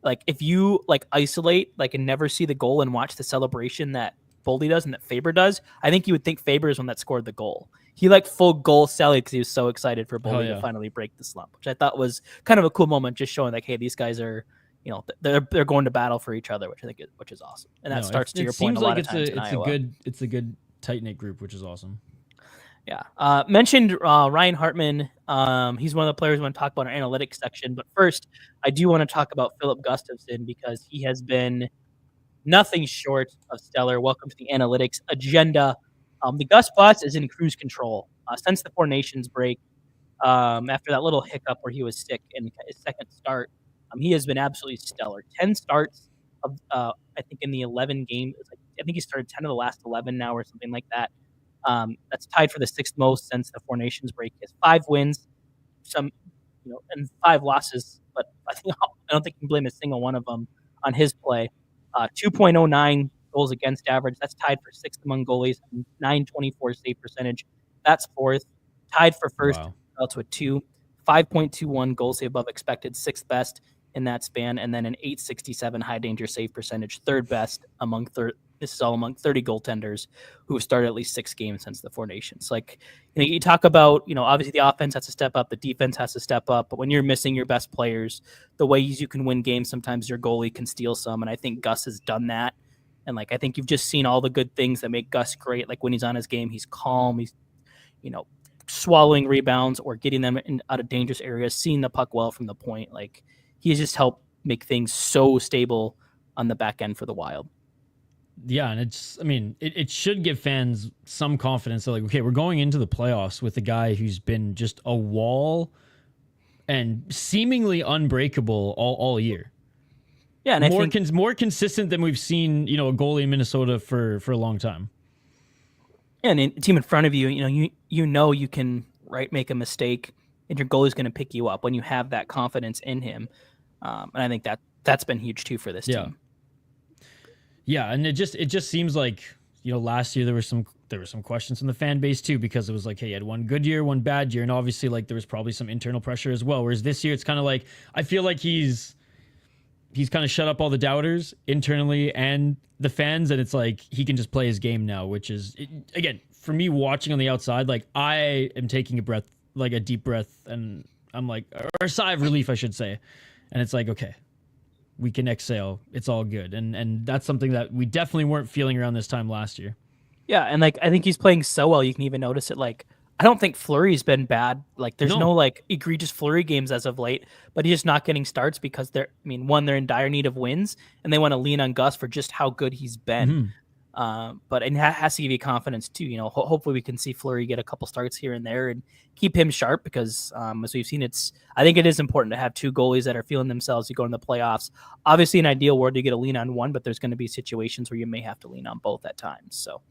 like if you like isolate like and never see the goal and watch the celebration that Boldy does and that Faber does, I think you would think Faber is one that scored the goal. He like full goal sallied because he was so excited for Boldy to finally break the slump, which I thought was kind of a cool moment, just showing like, hey, these guys are, they're going to battle for each other, which is awesome. And that starts to your point. A lot of times it's a good tight knit group, which is awesome. Yeah. Mentioned Ryan Hartman. He's one of the players we want to talk about in our analytics section. But first, I do want to talk about Filip Gustavsson because he has been nothing short of stellar. Welcome to the analytics agenda. The Gus bus is in cruise control since the Four Nations break. After that little hiccup where he was sick in his second start, he has been absolutely stellar. 10 starts of I think in the 11 games. I think he started 10 of the last 11 now or something like that. That's tied for the 6th most since the Four Nations break. He has 5 wins, and 5 losses, but I don't think you can blame a single one of them on his play. 2.09 goals against average. That's tied for 6th among goalies. 924 save percentage. That's 4th. Tied for 1st. Wow. To a 2. 5.21 goals save above expected. 6th best in that span, and then an 867 high danger save percentage. 3rd best among This is all among 30 goaltenders who have started at least 6 games since the Four Nations. Like, you talk about, obviously the offense has to step up, the defense has to step up, but when you're missing your best players, the ways you can win games, sometimes your goalie can steal some, and I think Gus has done that. And like, I think you've just seen all the good things that make Gus great. Like when he's on his game, he's calm, he's, swallowing rebounds or getting them out of dangerous areas, seeing the puck well from the point. Like he has just helped make things so stable on the back end for the Wild. Yeah, and it should give fans some confidence that, like, okay, we're going into the playoffs with a guy who's been just a wall and seemingly unbreakable all year. Yeah, and I think more consistent than we've seen, a goalie in Minnesota for a long time. Yeah, and a team in front of you, you can make a mistake, and your goalie's going to pick you up when you have that confidence in him. And I think that's been huge too for this team. Yeah, and it just seems like, last year there were some questions from the fan base too, because it was like, hey, you had one good year, one bad year, and obviously like there was probably some internal pressure as well. Whereas this year it's kind of like, I feel like he's kind of shut up all the doubters internally and the fans, and it's like he can just play his game now, which is, again, for me watching on the outside, like I am taking a deep breath, and I'm like, or a sigh of relief, I should say, and it's like, okay, we can exhale. It's all good. And that's something that we definitely weren't feeling around this time last year. Yeah. And like, I think he's playing so well. You can even notice it. Like, I don't think Fleury's been bad. Like there's no like egregious Fleury games as of late, but he's just not getting starts because they're in dire need of wins, and they want to lean on Gus for just how good he's been. But it has to give you confidence too. Hopefully we can see Fleury get a couple starts here and there and keep him sharp because, as we've seen, I think it is important to have 2 goalies that are feeling themselves to go in the playoffs. Obviously, an ideal world, you get a lean on one, but there's going to be situations where you may have to lean on both at times. So,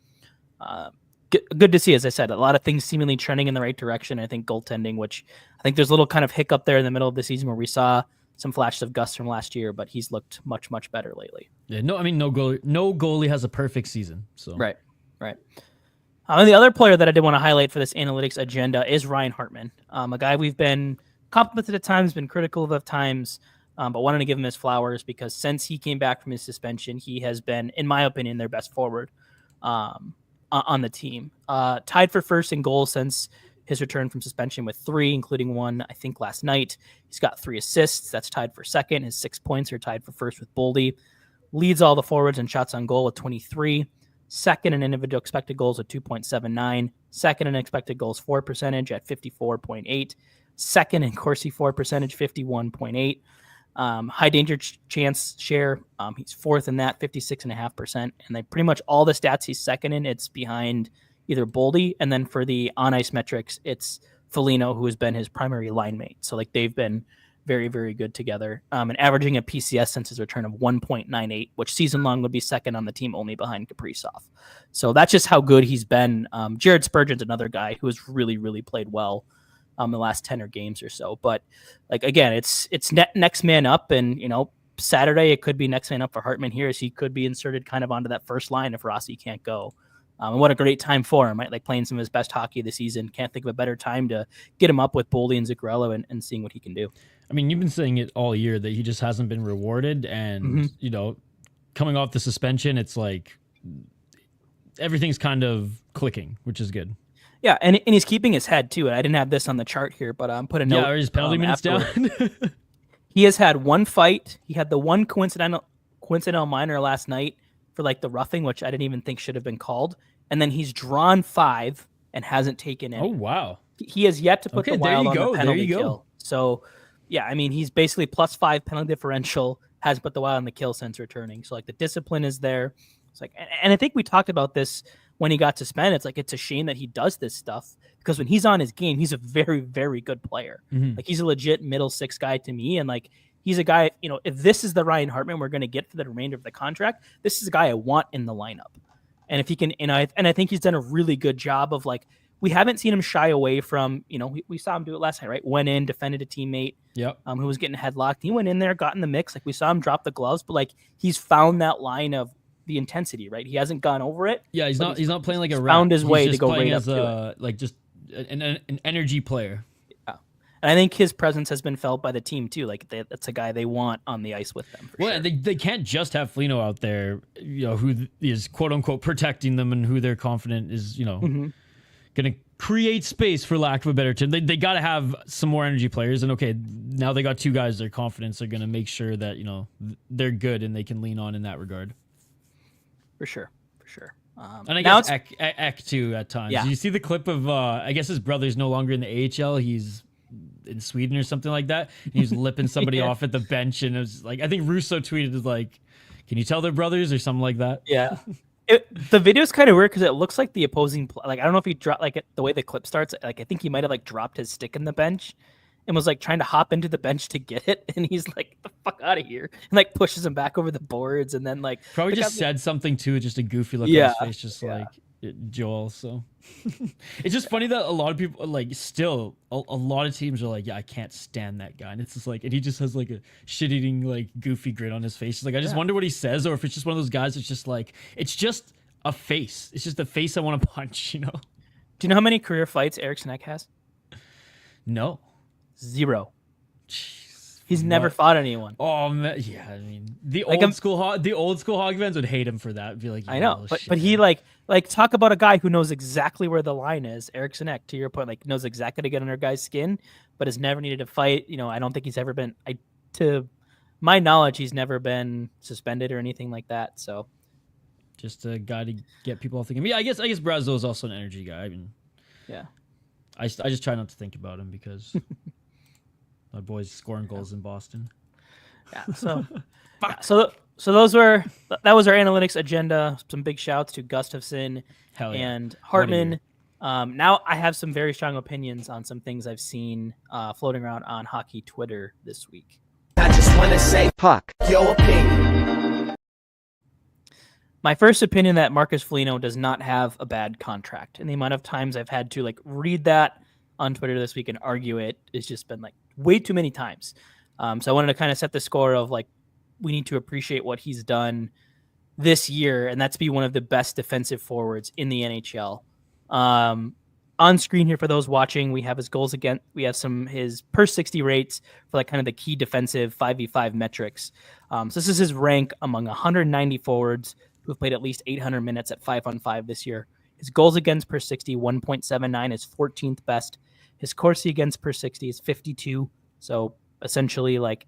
good to see, as I said, a lot of things seemingly trending in the right direction. I think goaltending, which I think there's a little kind of hiccup there in the middle of the season where we saw some flashes of Gus from last year, but he's looked much, much better lately. Yeah, no goalie has a perfect season. So right. Right. And the other player that I did want to highlight for this analytics agenda is Ryan Hartman, a guy we've been complimented at times, been critical of at times, but wanted to give him his flowers because since he came back from his suspension, he has been, in my opinion, their best forward on the team. Tied for first in goals since his return from suspension with 3, including 1, I think, last night. He's got 3 assists. That's tied for second. His 6 points are tied for first with Boldy. Leads all the forwards in shots on goal with 23. Second in individual expected goals at 2.79. Second in expected goals for percentage at 54.8. Second in Corsi for percentage, 51.8. High danger chance share, he's fourth in that, 56.5%. And they pretty much all the stats he's second in, it's behind either Boldy, and then for the on-ice metrics, it's Foligno, who has been his primary line mate. So like they've been very, very good together, and averaging a PCS since his return of 1.98, which season long would be second on the team, only behind Kaprizov. So that's just how good he's been. Jared Spurgeon's another guy who has really, really played well the last 10 or games or so. But like, again, it's next man up, and Saturday it could be next man up for Hartman here, as he could be inserted kind of onto that first line if Rossi can't go. And what a great time for him, right? Like playing some of his best hockey this season. Can't think of a better time to get him up with Boldy and Zuccarello and seeing what he can do. I mean, you've been saying it all year that he just hasn't been rewarded. And, coming off the suspension, it's like everything's kind of clicking, which is good. Yeah, and he's keeping his head, too. I didn't have this on the chart here, but put a note. Yeah, are his penalty minutes down? He has had one fight. He had the one coincidental minor last night for like the roughing, which I didn't even think should have been called. And then he's drawn 5 and hasn't taken any. Oh, wow. He has yet to put the Wild on the penalty kill. Go. So, yeah, I mean, he's basically +5 penalty differential, has put the Wild on the kill since returning. So, like, the discipline is there. It's like, and I think we talked about this when he got suspended. It's like, it's a shame that he does this stuff, because when he's on his game, he's a very, very good player. Mm-hmm. Like, he's a legit middle six guy to me. And like, he's a guy, if this is the Ryan Hartman we're going to get for the remainder of the contract, this is a guy I want in the lineup. And if he can, and I think he's done a really good job of like, we haven't seen him shy away from, we saw him do it last night, right? Went in, defended a teammate, who was getting headlocked. He went in there, got in the mix. Like, we saw him drop the gloves, but like, he's found that line of the intensity, right? He hasn't gone over it. Yeah, he's not playing like a rat. Found his way to go right up to it. Like just an energy player. Yeah. And I think his presence has been felt by the team too. Like, that's a guy they want on the ice with them. Well, sure. they can't just have Foligno out there, who is quote unquote protecting them and who they're confident is, going to create space, for lack of a better term. They got to have some more energy players. And okay, now they got 2 guys their confidence are going to make sure that, they're good and they can lean on in that regard. For sure. And I guess Ek too at times. Yeah. You see the clip of, I guess his brother's no longer in the AHL. He's in Sweden or something like that. He was lipping somebody off at the bench, and it was like, I think Russo tweeted like, "Can you tell they're brothers?" or something like that. Yeah. The video's kind of weird because it looks like the opposing, like, I don't know if he dropped, like, the way the clip starts, like, I think he might have like dropped his stick in the bench and was like trying to hop into the bench to get it, and he's like, "The fuck out of here!" and like pushes him back over the boards, and then like probably just said something too, just a goofy look on his face, just like Joel. So it's just funny that a lot of people, like, still a lot of teams are like, "Yeah, I can't stand that guy," and it's just like, and he just has like a shit-eating like goofy grin on his face. It's like, I just wonder what he says, or if it's just one of those guys that's just like, it's just a face. It's just a face I want to punch. Do you know how many career fights Eriksson Ek has? No. 0. Jeez, he's never fought anyone. Oh man, yeah. I mean, the old school Hog fans would hate him for that. Be like, I know, but he like talk about a guy who knows exactly where the line is. Eriksson Ek, to your point, like, knows exactly how to get under a guy's skin, but has never needed to fight. I don't think he's ever been. To my knowledge, he's never been suspended or anything like that. So, just a guy to get people all thinking. Yeah, I guess Brazo is also an energy guy. I mean, yeah. I just try not to think about him because. My boy's scoring goals in Boston. Yeah. So that was our analytics agenda. Some big shouts to Gustavsson and Hartman. Now I have some very strong opinions on some things I've seen floating around on hockey Twitter this week. I just want to say, Puck, your opinion. My first opinion that Marcus Foligno does not have a bad contract. And the amount of times I've had to like read that on Twitter this week and argue it has just been like way too many times. So I wanted to kind of set the score of like, we need to appreciate what he's done this year, and that's be one of the best defensive forwards in the NHL. On screen here for those watching, we have his goals against, we have his per 60 rates for like kind of the key defensive 5v5 metrics. So this is his rank among 190 forwards who have played at least 800 minutes at 5-on-5 this year. His goals against per 60, 1.79 is 14th best. His Corsi against per 60 is 52. So essentially like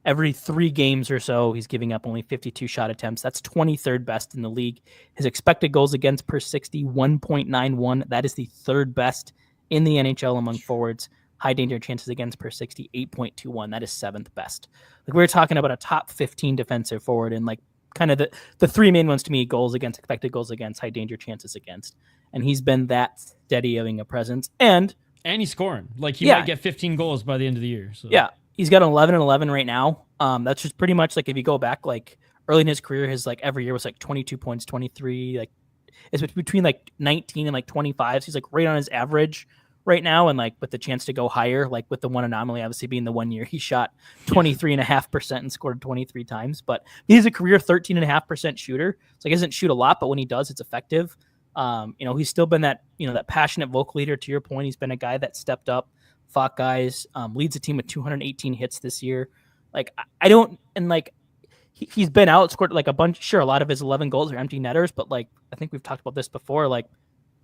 every 3 games or so, he's giving up only 52 shot attempts. That's 23rd best in the league. His expected goals against per 60, 1.91. That is the 3rd best in the NHL among forwards. High danger chances against per 60, 8.21. That is 7th best. Like we were talking about a top 15 defensive forward, and like kind of the 3 main ones to me: goals against, expected goals against, high danger chances against. And he's been that steady of a presence. And he's scoring. Like he might get 15 goals by the end of the year. So. Yeah. He's got 11-11 right now. That's just pretty much like if you go back like early in his career, his like every year was like 22 points, 23. Like it's between like 19 and like 25. So he's like right on his average right now, and like with the chance to go higher, like with the one anomaly obviously being the 1 year he shot 23.5% and scored 23 times. But he's a career 13.5% shooter. So he doesn't shoot a lot, but when he does, it's effective. He's still been that that passionate vocal leader. To your point, he's been a guy that stepped up, fought guys, leads a team with 218 hits this year. Like I don't, and like he's been outscored like a bunch. Sure, a lot of his 11 goals are empty netters, but like I think we've talked about this before. Like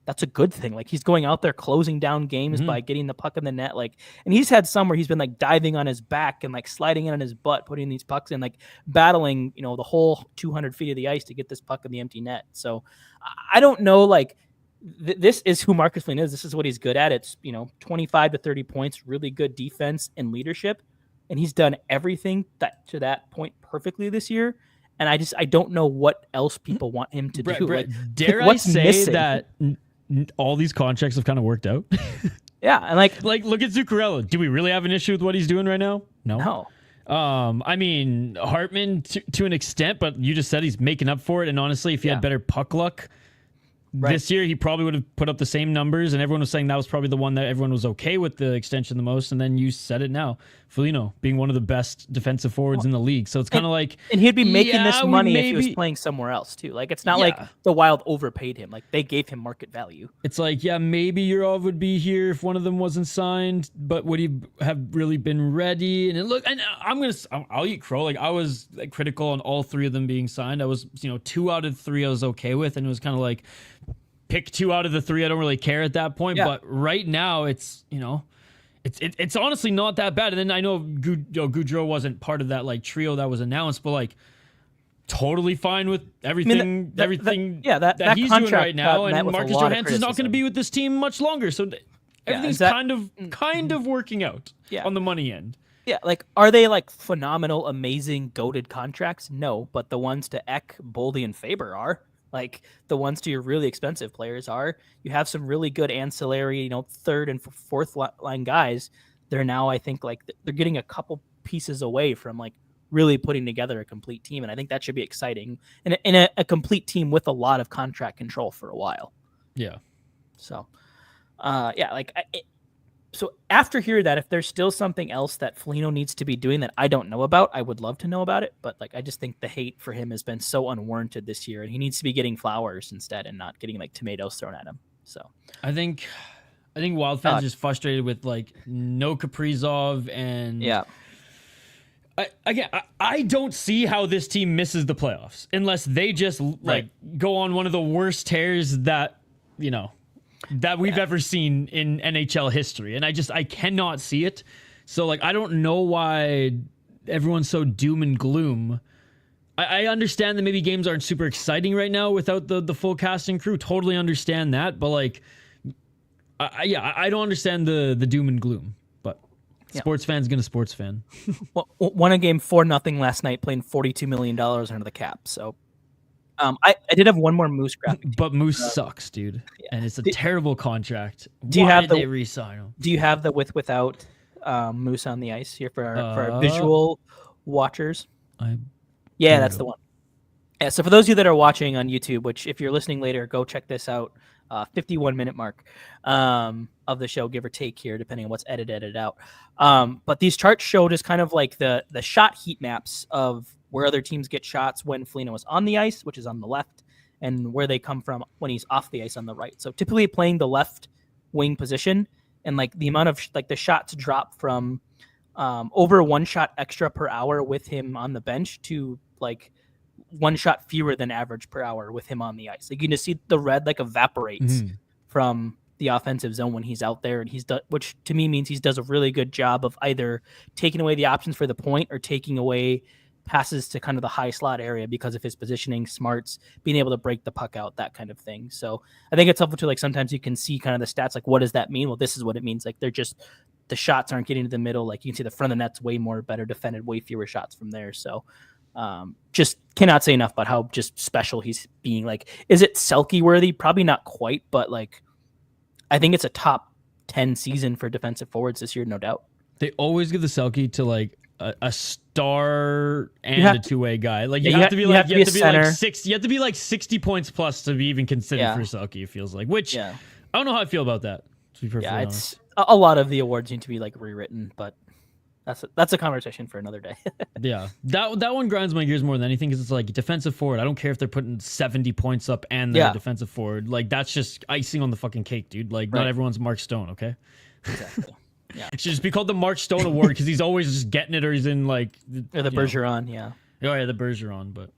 that's a good thing. Like he's going out there closing down games by getting the puck in the net. Like, and he's had some where he's been like diving on his back and like sliding in on his butt, putting these pucks in, like battling, the whole 200 feet of the ice to get this puck in the empty net. So I don't know, like this is who Marcus Foligno is. This is what he's good at. It's, 25 to 30 points, really good defense and leadership. And he's done everything to that point perfectly this year. And I don't know what else people want him to do. Brett, like, dare I say missing? That all these contracts have kind of worked out? Yeah. And like look at Zuccarello. Do we really have an issue with what he's doing right now? No. I mean, Hartman to an extent, but you just said he's making up for it. And honestly, if he had better puck luck this year, he probably would have put up the same numbers. And everyone was saying that was probably the one that everyone was okay with the extension the most. And then you said it now, Foligno being one of the best defensive forwards in the league. So it's kind of like, and he'd be making this money if he was playing somewhere else too. Like it's not like the Wild overpaid him. Like they gave him market value. It's like, maybe Urov would be here if one of them wasn't signed, but would he have really been ready? And I'll eat crow. Like I was critical on all 3 of them being signed. I was, 2 out of 3 I was okay with, and it was kind of like, pick 2 out of the 3. I don't really care at that point. But right now, it's it's honestly not that bad. And then I know Goudreau wasn't part of that like trio that was announced, but like totally fine with everything. That he's doing right now. And Marcus Johansson's not going to be with this team much longer, so everything's kind of working out on the money end. Yeah, like are they like phenomenal, amazing, goated contracts? No, but the ones to Ek, Boldy, and Faber are. Like the ones to your really expensive players are. You have some really good ancillary, 3rd and 4th line guys. They're now, I think, like they're getting a couple pieces away from like really putting together a complete team, and I think that should be exciting. And in a complete team with a lot of contract control for a while. Yeah. So, So after hearing that, if there's still something else that Foligno needs to be doing that I don't know about, I would love to know about it. But like, I just think the hate for him has been so unwarranted this year, and he needs to be getting flowers instead and not getting like tomatoes thrown at him. So I think Wild fans are just frustrated with like no Kaprizov and I don't see how this team misses the playoffs unless they just like go on one of the worst tears that that we've ever seen in NHL history. And I cannot see it. So like, I don't know why everyone's so doom and gloom. I understand that maybe games aren't super exciting right now without the full cast and crew. Totally understand that. But like, I don't understand the doom and gloom, but sports fan's gonna sports fan. Well, won a game 4-0 last night, playing $42 million under the cap. So I did have one more Moose graphic. But Moose sucks, dude. Yeah. And it's a terrible contract. Why did they re-sign him? Do you have the without Moose on the ice here for our visual watchers? That's the one. Yeah, so for those of you that are watching on YouTube, which if you're listening later, go check this out. 51-minute mark of the show, give or take here, depending on what's edited out. But these charts show just kind of like the shot heat maps of where other teams get shots when Foligno is on the ice, which is on the left, and where they come from when he's off the ice on the right. So typically playing the left wing position, and like the amount of like the shots drop from over 1 shot extra per hour with him on the bench to like 1 shot fewer than average per hour with him on the ice. Like you can just see the red like evaporates from the offensive zone when he's out there, and which to me means he does a really good job of either taking away the options for the point or taking away passes to kind of the high slot area because of his positioning, smarts, being able to break the puck out, that kind of thing. So I think it's helpful to like sometimes you can see kind of the stats, like what does that mean? Well, this is what it means. Like they're just the shots aren't getting to the middle. Like you can see the front of the net's way more better defended, way fewer shots from there. So just cannot say enough about how just special he's being. Like, is it Selke worthy? Probably not quite, but like I think it's a top 10 season for defensive forwards this year, no doubt. They always give the Selke to like a star and a two-way guy. Like you have to be like 60 points plus to be even considered for Selke. It feels like, which I don't know how I feel about that. To be perfectly honest, it's a lot of the awards need to be like rewritten, but that's a conversation for another day. Yeah, that one grinds my gears more than anything because it's like defensive forward. I don't care if they're putting 70 points up and they're a defensive forward. Like that's just icing on the fucking cake, dude. Like not everyone's Mark Stone, okay? Exactly. Yeah, it should just be called the Mark Stone Award because he's always just getting it, or he's in like or the Bergeron, Oh yeah, the Bergeron, but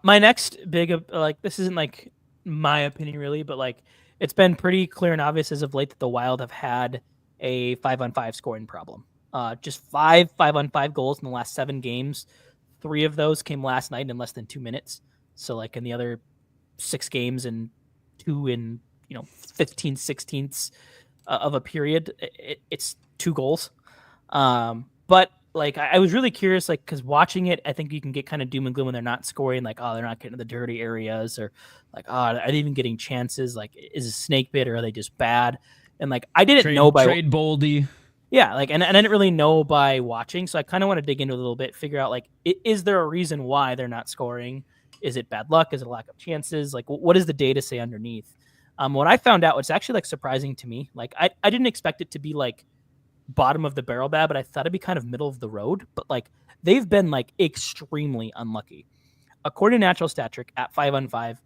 my next big like this isn't like my opinion really, but like it's been pretty clear and obvious as of late that the Wild have had a 5-on-5 scoring problem. Just 5-on-5 goals in the last 7 games. 3 of those came last night in less than 2 minutes. So like in the other 6 games and 2 in 15 16ths of a period, it's 2 goals. But like I was really curious, like because watching it, I think you can get kind of doom and gloom when they're not scoring, like they're not getting to the dirty areas, or like are they even getting chances? Like is it snake bit or are they just bad? And like I didn't know by trade Boldy. Yeah, like and I didn't really know by watching, so I kind of want to dig into it a little bit, figure out like is there a reason why they're not scoring? Is it bad luck? Is it a lack of chances? Like what does the data say underneath? What I found out, it's actually like surprising to me. Like I didn't expect it to be like bottom of the barrel bad, but I thought it'd be kind of middle of the road. But like they've been like extremely unlucky. According to Natural Stat Trick, at 5-on-5,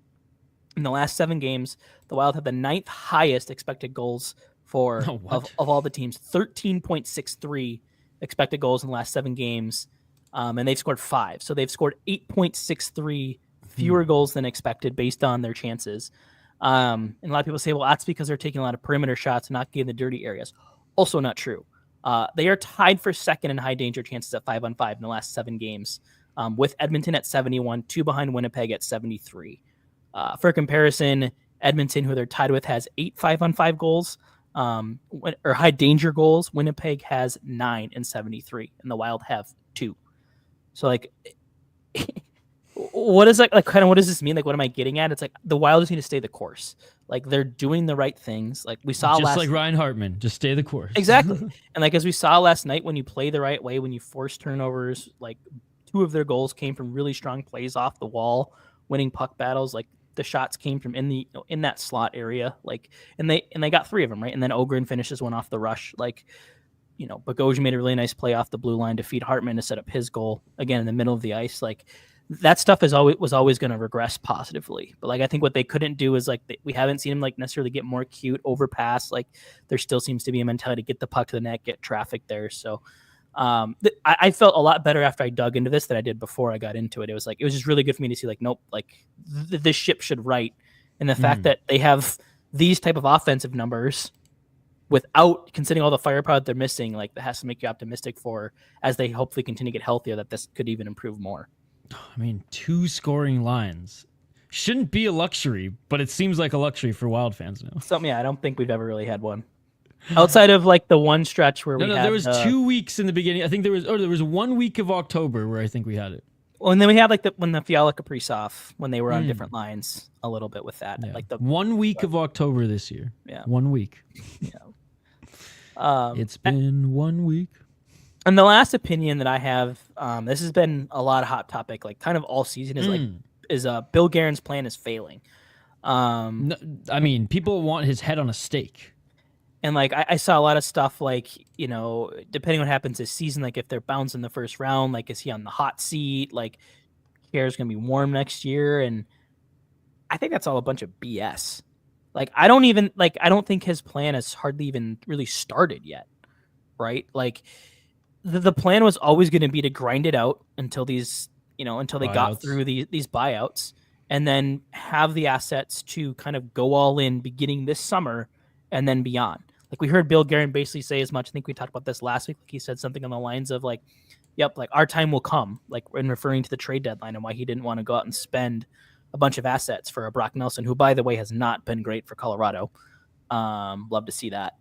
in the last 7 games, the Wild have the 9th highest expected goals for of all the teams, 13.63 expected goals in the last 7 games, and they've scored 5. So they've scored 8.63 fewer goals than expected based on their chances. And a lot of people say, well, that's because they're taking a lot of perimeter shots and not getting the dirty areas. Also not true. They are tied for second in high danger chances at 5-on-5 in the last 7 games, with Edmonton at 71, 2 behind Winnipeg at 73. For comparison, Edmonton, who they're tied with, has 8 5-on-5 goals, or high danger goals. Winnipeg has 9 and 73, and the Wild have 2. So like, what is like kind of what does this mean? Like, what am I getting at? It's like the Wild just need to stay the course. Like they're doing the right things. Like we saw just like Ryan Hartman, just stay the course. Exactly. And like as we saw last night, when you play the right way, when you force turnovers, like 2 of their goals came from really strong plays off the wall, winning puck battles. Like the shots came from in that slot area. Like and they got 3 of them, right? And then Ogren finishes one off the rush. Like Bogosian made a really nice play off the blue line to feed Hartman to set up his goal again in the middle of the ice. Like that stuff was always going to regress positively. But like I think what they couldn't do is like we haven't seen him like necessarily get more cute, overpass. Like there still seems to be a mentality to get the puck to the net, get traffic there. So I felt a lot better after I dug into this than I did before I got into it. It was just really good for me to see like, nope, like this ship should right. And the fact that they have these type of offensive numbers without considering all the firepower that they're missing, like that has to make you optimistic for as they hopefully continue to get healthier, that this could even improve more. I mean, 2 scoring lines shouldn't be a luxury, but it seems like a luxury for Wild fans now. Something, I don't think we've ever really had one. Outside of like the one stretch where there was 2 weeks in the beginning. I think there was 1 week of October where I think we had it. Well, and then we had like when the Fiala Kaprizov, when they were on different lines a little bit with that. Yeah. Like the 1 week of October this year. Yeah. 1 week. Yeah. It's been 1 week. And the last opinion that I have, this has been a lot of hot topic, like kind of all season, is Bill Guerin's plan is failing. No, I mean, people want his head on a stake. And like I saw a lot of stuff like, depending on what happens this season, like if they're bounced in the first round, like is he on the hot seat? Like Pierre's gonna be warm next year. And I think that's all a bunch of BS. Like I don't think his plan has hardly even really started yet. Right? Like the plan was always going to be to grind it out until until they got through these buyouts, and then have the assets to kind of go all in beginning this summer and then beyond. Like we heard Bill Guerin basically say as much. I think we talked about this last week. Like he said something on the lines of like, yep, like our time will come, like in referring to the trade deadline and why he didn't want to go out and spend a bunch of assets for a Brock Nelson, who by the way has not been great for Colorado. Love to see that.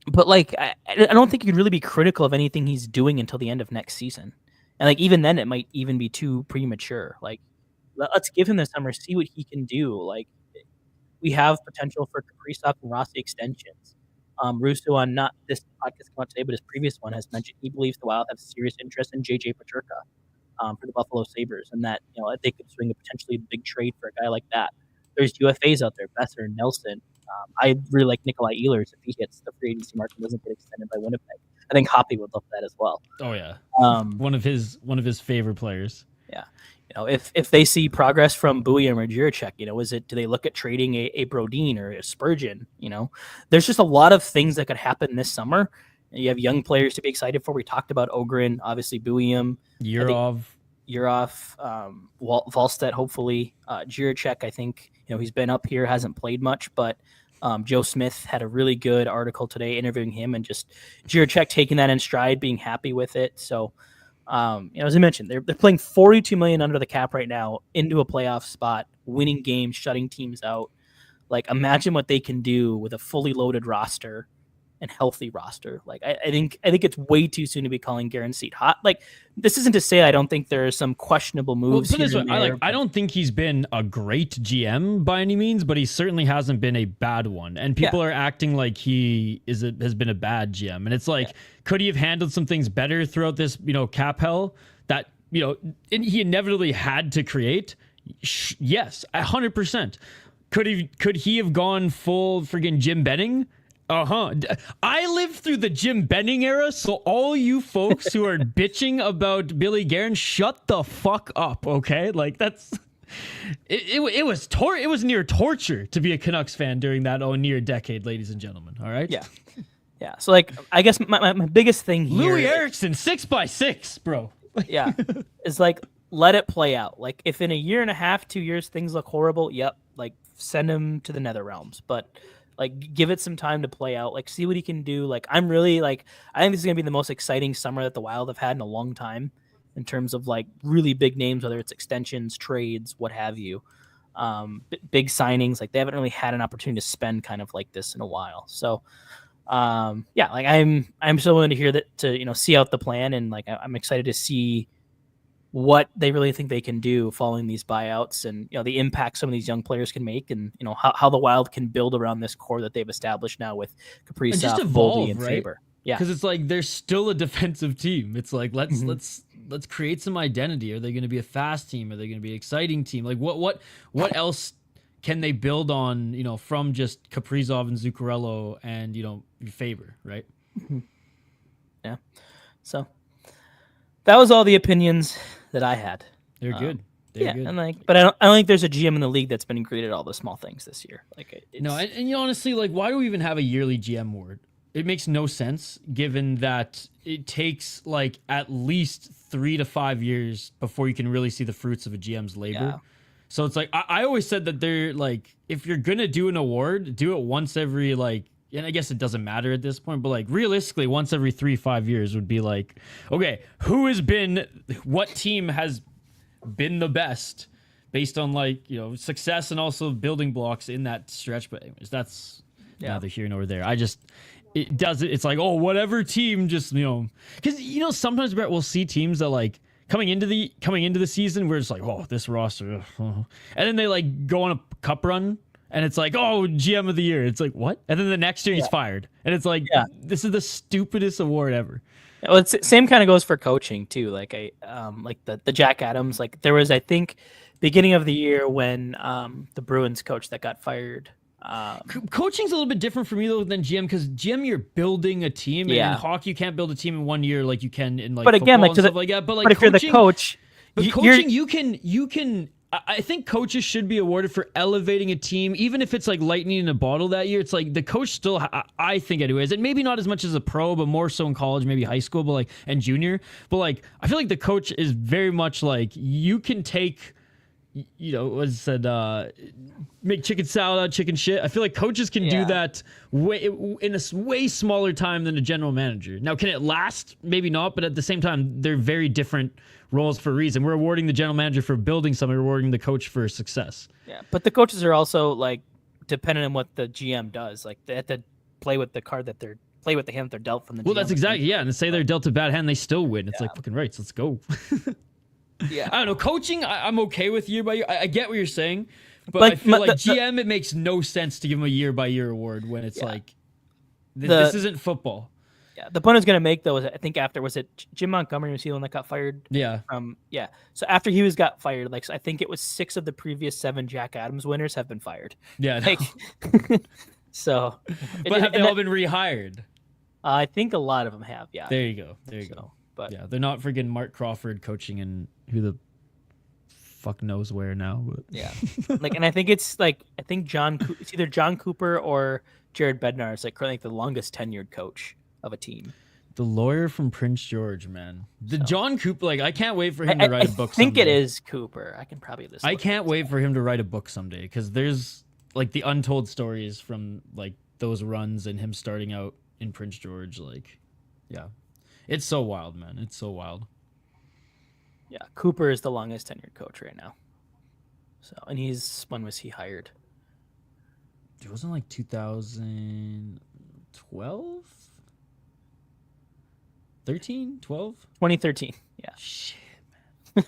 But like, I don't think you can really be critical of anything he's doing until the end of next season. And like, even then it might even be too premature. Like let's give him the summer, see what he can do. Like we have potential for Kaprizov and Rossi extensions. Russo on not this podcast come out today, but his previous one has mentioned he believes the Wild have serious interest in JJ Peterka for the Buffalo Sabres, and that they could swing a potentially big trade for a guy like that. There's UFAs out there, Besser, Nelson. I really like Nikolai Ehlers if he hits the free agency market and doesn't get extended by Winnipeg. I think Hoppy would love that as well. Oh yeah, one of his favorite players. Yeah, if they see progress from Buium or Jiricek, do they look at trading a Brodin or a Spurgeon? There's just a lot of things that could happen this summer. You have young players to be excited for. We talked about Ogren, obviously Buium, Yurov, Volstead, hopefully Jiricek. I think he's been up here, hasn't played much, but Joe Smith had a really good article today interviewing him, and just Jiricek taking that in stride, being happy with it. So, as I mentioned, they're playing $42 million under the cap right now into a playoff spot, winning games, shutting teams out. Like, imagine what they can do with a fully loaded roster and healthy roster. Like, I think it's way too soon to be calling Guerin seat hot. Like, this isn't to say I don't think there are some questionable moves. I don't think he's been a great GM by any means, but he certainly hasn't been a bad one. And people are acting like he has been a bad GM. And it's like, could he have handled some things better throughout this, cap hell that, he inevitably had to create? Yes, 100%. Could he have gone full friggin' Jim Benning? I lived through the Jim Benning era, so all you folks who are bitching about Billy Guerin, shut the fuck up, okay? Like that's it was near torture to be a Canucks fan during that near decade, ladies and gentlemen. All right? Yeah. So like, I guess my biggest thing here, Louis Eriksson 6x6, bro. is like, let it play out. Like if in a year and a half, 2 years, things look horrible, like send him to the nether realms, but like give it some time to play out, like see what he can do. Like I think this is gonna be the most exciting summer that the Wild have had in a long time in terms of like really big names, whether it's extensions, trades, what have you, big signings. Like they haven't really had an opportunity to spend kind of like this in a while. So like I'm so willing to hear that, to see out the plan, and like I'm excited to see what they really think they can do following these buyouts, and the impact some of these young players can make, and how the Wild can build around this core that they've established now with Kaprizov, Boldy, and Faber. Yeah, because it's like they're still a defensive team. It's like let's create some identity. Are they going to be a fast team? Are they going to be an exciting team? Like what else can they build on? From just Kaprizov and Zuccarello and Faber, right? Yeah. So that was all the opinions that I had. They're good. They're good. And but I don't think there's a GM in the league that's been great at all the small things this year. Like and honestly, like, why do we even have a yearly GM award? It makes no sense, given that it takes like at least 3 to 5 years before you can really see the fruits of a GM's labor. Yeah. So it's like I always said that they're like, if you're gonna do an award, do it once every and I guess it doesn't matter at this point, but like realistically, once every 3-5 years would be like, okay, what team has been the best based on success and also building blocks in that stretch. But anyways, that's neither here nor there. It's like, whatever team just, because, sometimes Brett, we'll see teams that like coming into the season where it's like, this roster, and then they like go on a cup run. And it's like, GM of the year. It's like, what? And then the next year he's fired. And it's like, this is the stupidest award ever. Well, it's same kind of goes for coaching too. Like like the Jack Adams. Like there was, I think, beginning of the year when the Bruins coach that got fired, Coaching's a little bit different for me though than GM, because GM you're building a team, and in hockey you can't build a team in 1 year like you can in like. But again, like and stuff like that. But like, if you're the coach, but coaching you can. I think coaches should be awarded for elevating a team, even if it's like lightning in a bottle that year. It's like the coach still, I think anyways, and maybe not as much as a pro, but more so in college, maybe high school, but like, and junior. But like, I feel like the coach is very much like, you can take, you know, what is it said, make chicken salad out of chicken shit. I feel like coaches can do that in a way smaller time than a general manager. Now, can it last? Maybe not, but at the same time, they're very different roles for a reason. We're awarding the general manager for building something, we're awarding the coach for success. Yeah, but the coaches are also like dependent on what the GM does. Like they have to play with the card that they're play with the hand that they're dealt from the GM. Well, that's exactly, and to say they're dealt a bad hand, they still win. It's like fucking rights. Let's go. Yeah, I don't know. Coaching, I'm okay with year by year. I get what you're saying, but I feel like GM, it makes no sense to give him a year by year award when it's like this isn't football. Yeah, the point I was going to make, though, is I think after, was it Jim Montgomery was the one that got fired? Yeah. So after he got fired, like, so I think it was 6 of the previous 7 Jack Adams winners have been fired. Yeah. Like, so. But have they all been rehired? I think a lot of them have, yeah. There you go. But yeah, they're not friggin' Mark Crawford coaching in who the fuck knows where now. But yeah. Like, and I think it's like, it's either John Cooper or Jared Bednar is like currently the longest tenured coach of a team. The lawyer from Prince George, man. John Cooper, like, I can't wait for him to write a book someday. I think it is Cooper. I can probably listen. I can't wait for him to write a book someday, because there's like the untold stories from like those runs and him starting out in Prince George. Like, yeah, it's so wild, man. It's so wild. Yeah, Cooper is the longest tenured coach right now. So, and when was he hired? It wasn't like 2012? 13? 12? 2013. Yeah. Shit, man.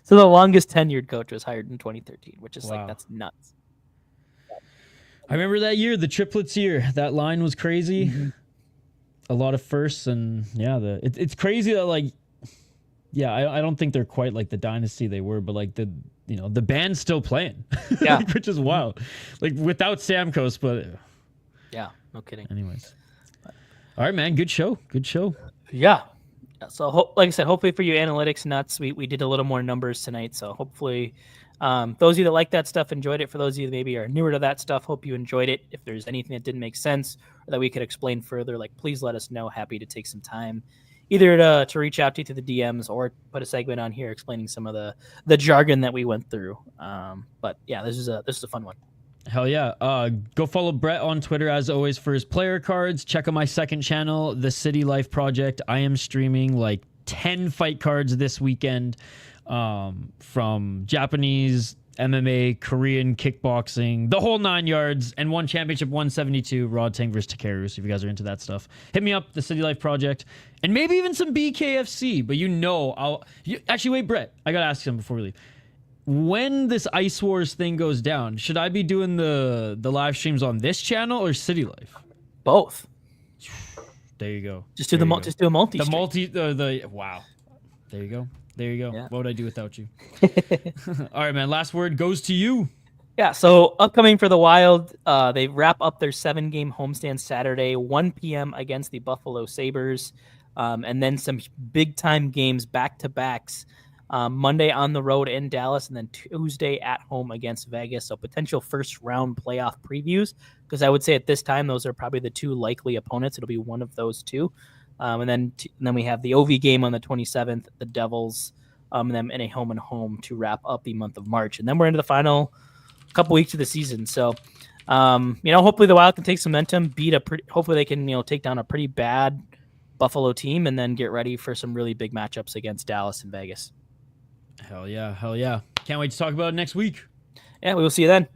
So the longest tenured coach was hired in 2013, which is like, that's nuts. I remember that year, the triplets year. That line was crazy. Mm-hmm. A lot of firsts, and yeah, it's crazy that like, yeah, I don't think they're quite like the dynasty they were, but like the band's still playing, yeah, which is wild. Like without Stamkos, but yeah, no kidding. Anyways, all right, man, good show. Yeah. So like I said, hopefully for you analytics nuts, we did a little more numbers tonight. So hopefully, those of you that like that stuff enjoyed it. For those of you that maybe are newer to that stuff, hope you enjoyed it. If there's anything that didn't make sense or that we could explain further, like please let us know. Happy to take some time, either to reach out to you through the DMs or put a segment on here explaining some of the jargon that we went through. But yeah, this is a fun one. Hell yeah. Go follow Brett on Twitter as always for his player cards. Check out my second channel, The City Life Project. I am streaming like 10 fight cards this weekend, from Japanese, MMA, Korean, kickboxing, the whole 9 yards, and one championship 172 Rod Tang versus Takeru. So if you guys are into that stuff, hit me up, The City Life Project, and maybe even some BKFC. But actually, wait, Brett, I gotta ask him before we leave. When this Ice Wars thing goes down, should I be doing the live streams on this channel or City Life? Both. There you go. Just do a multi. Wow. There you go. Yeah. What would I do without you? All right, man. Last word goes to you. Yeah. So upcoming for the Wild, they wrap up their 7-game homestand Saturday, 1 p.m. against the Buffalo Sabres, and then some big time games back to backs. Monday on the road in Dallas, and then Tuesday at home against Vegas. So potential first round playoff previews, because I would say at this time those are probably the 2 likely opponents. It'll be one of those 2. And then we have the OV game on the 27th, the Devils, and then in a home and home to wrap up the month of March. And then we're into the final couple weeks of the season. So, hopefully the Wild can take some momentum, hopefully they can, take down a pretty bad Buffalo team, and then get ready for some really big matchups against Dallas and Vegas. Hell yeah. Can't wait to talk about it next week. Yeah, we will see you then.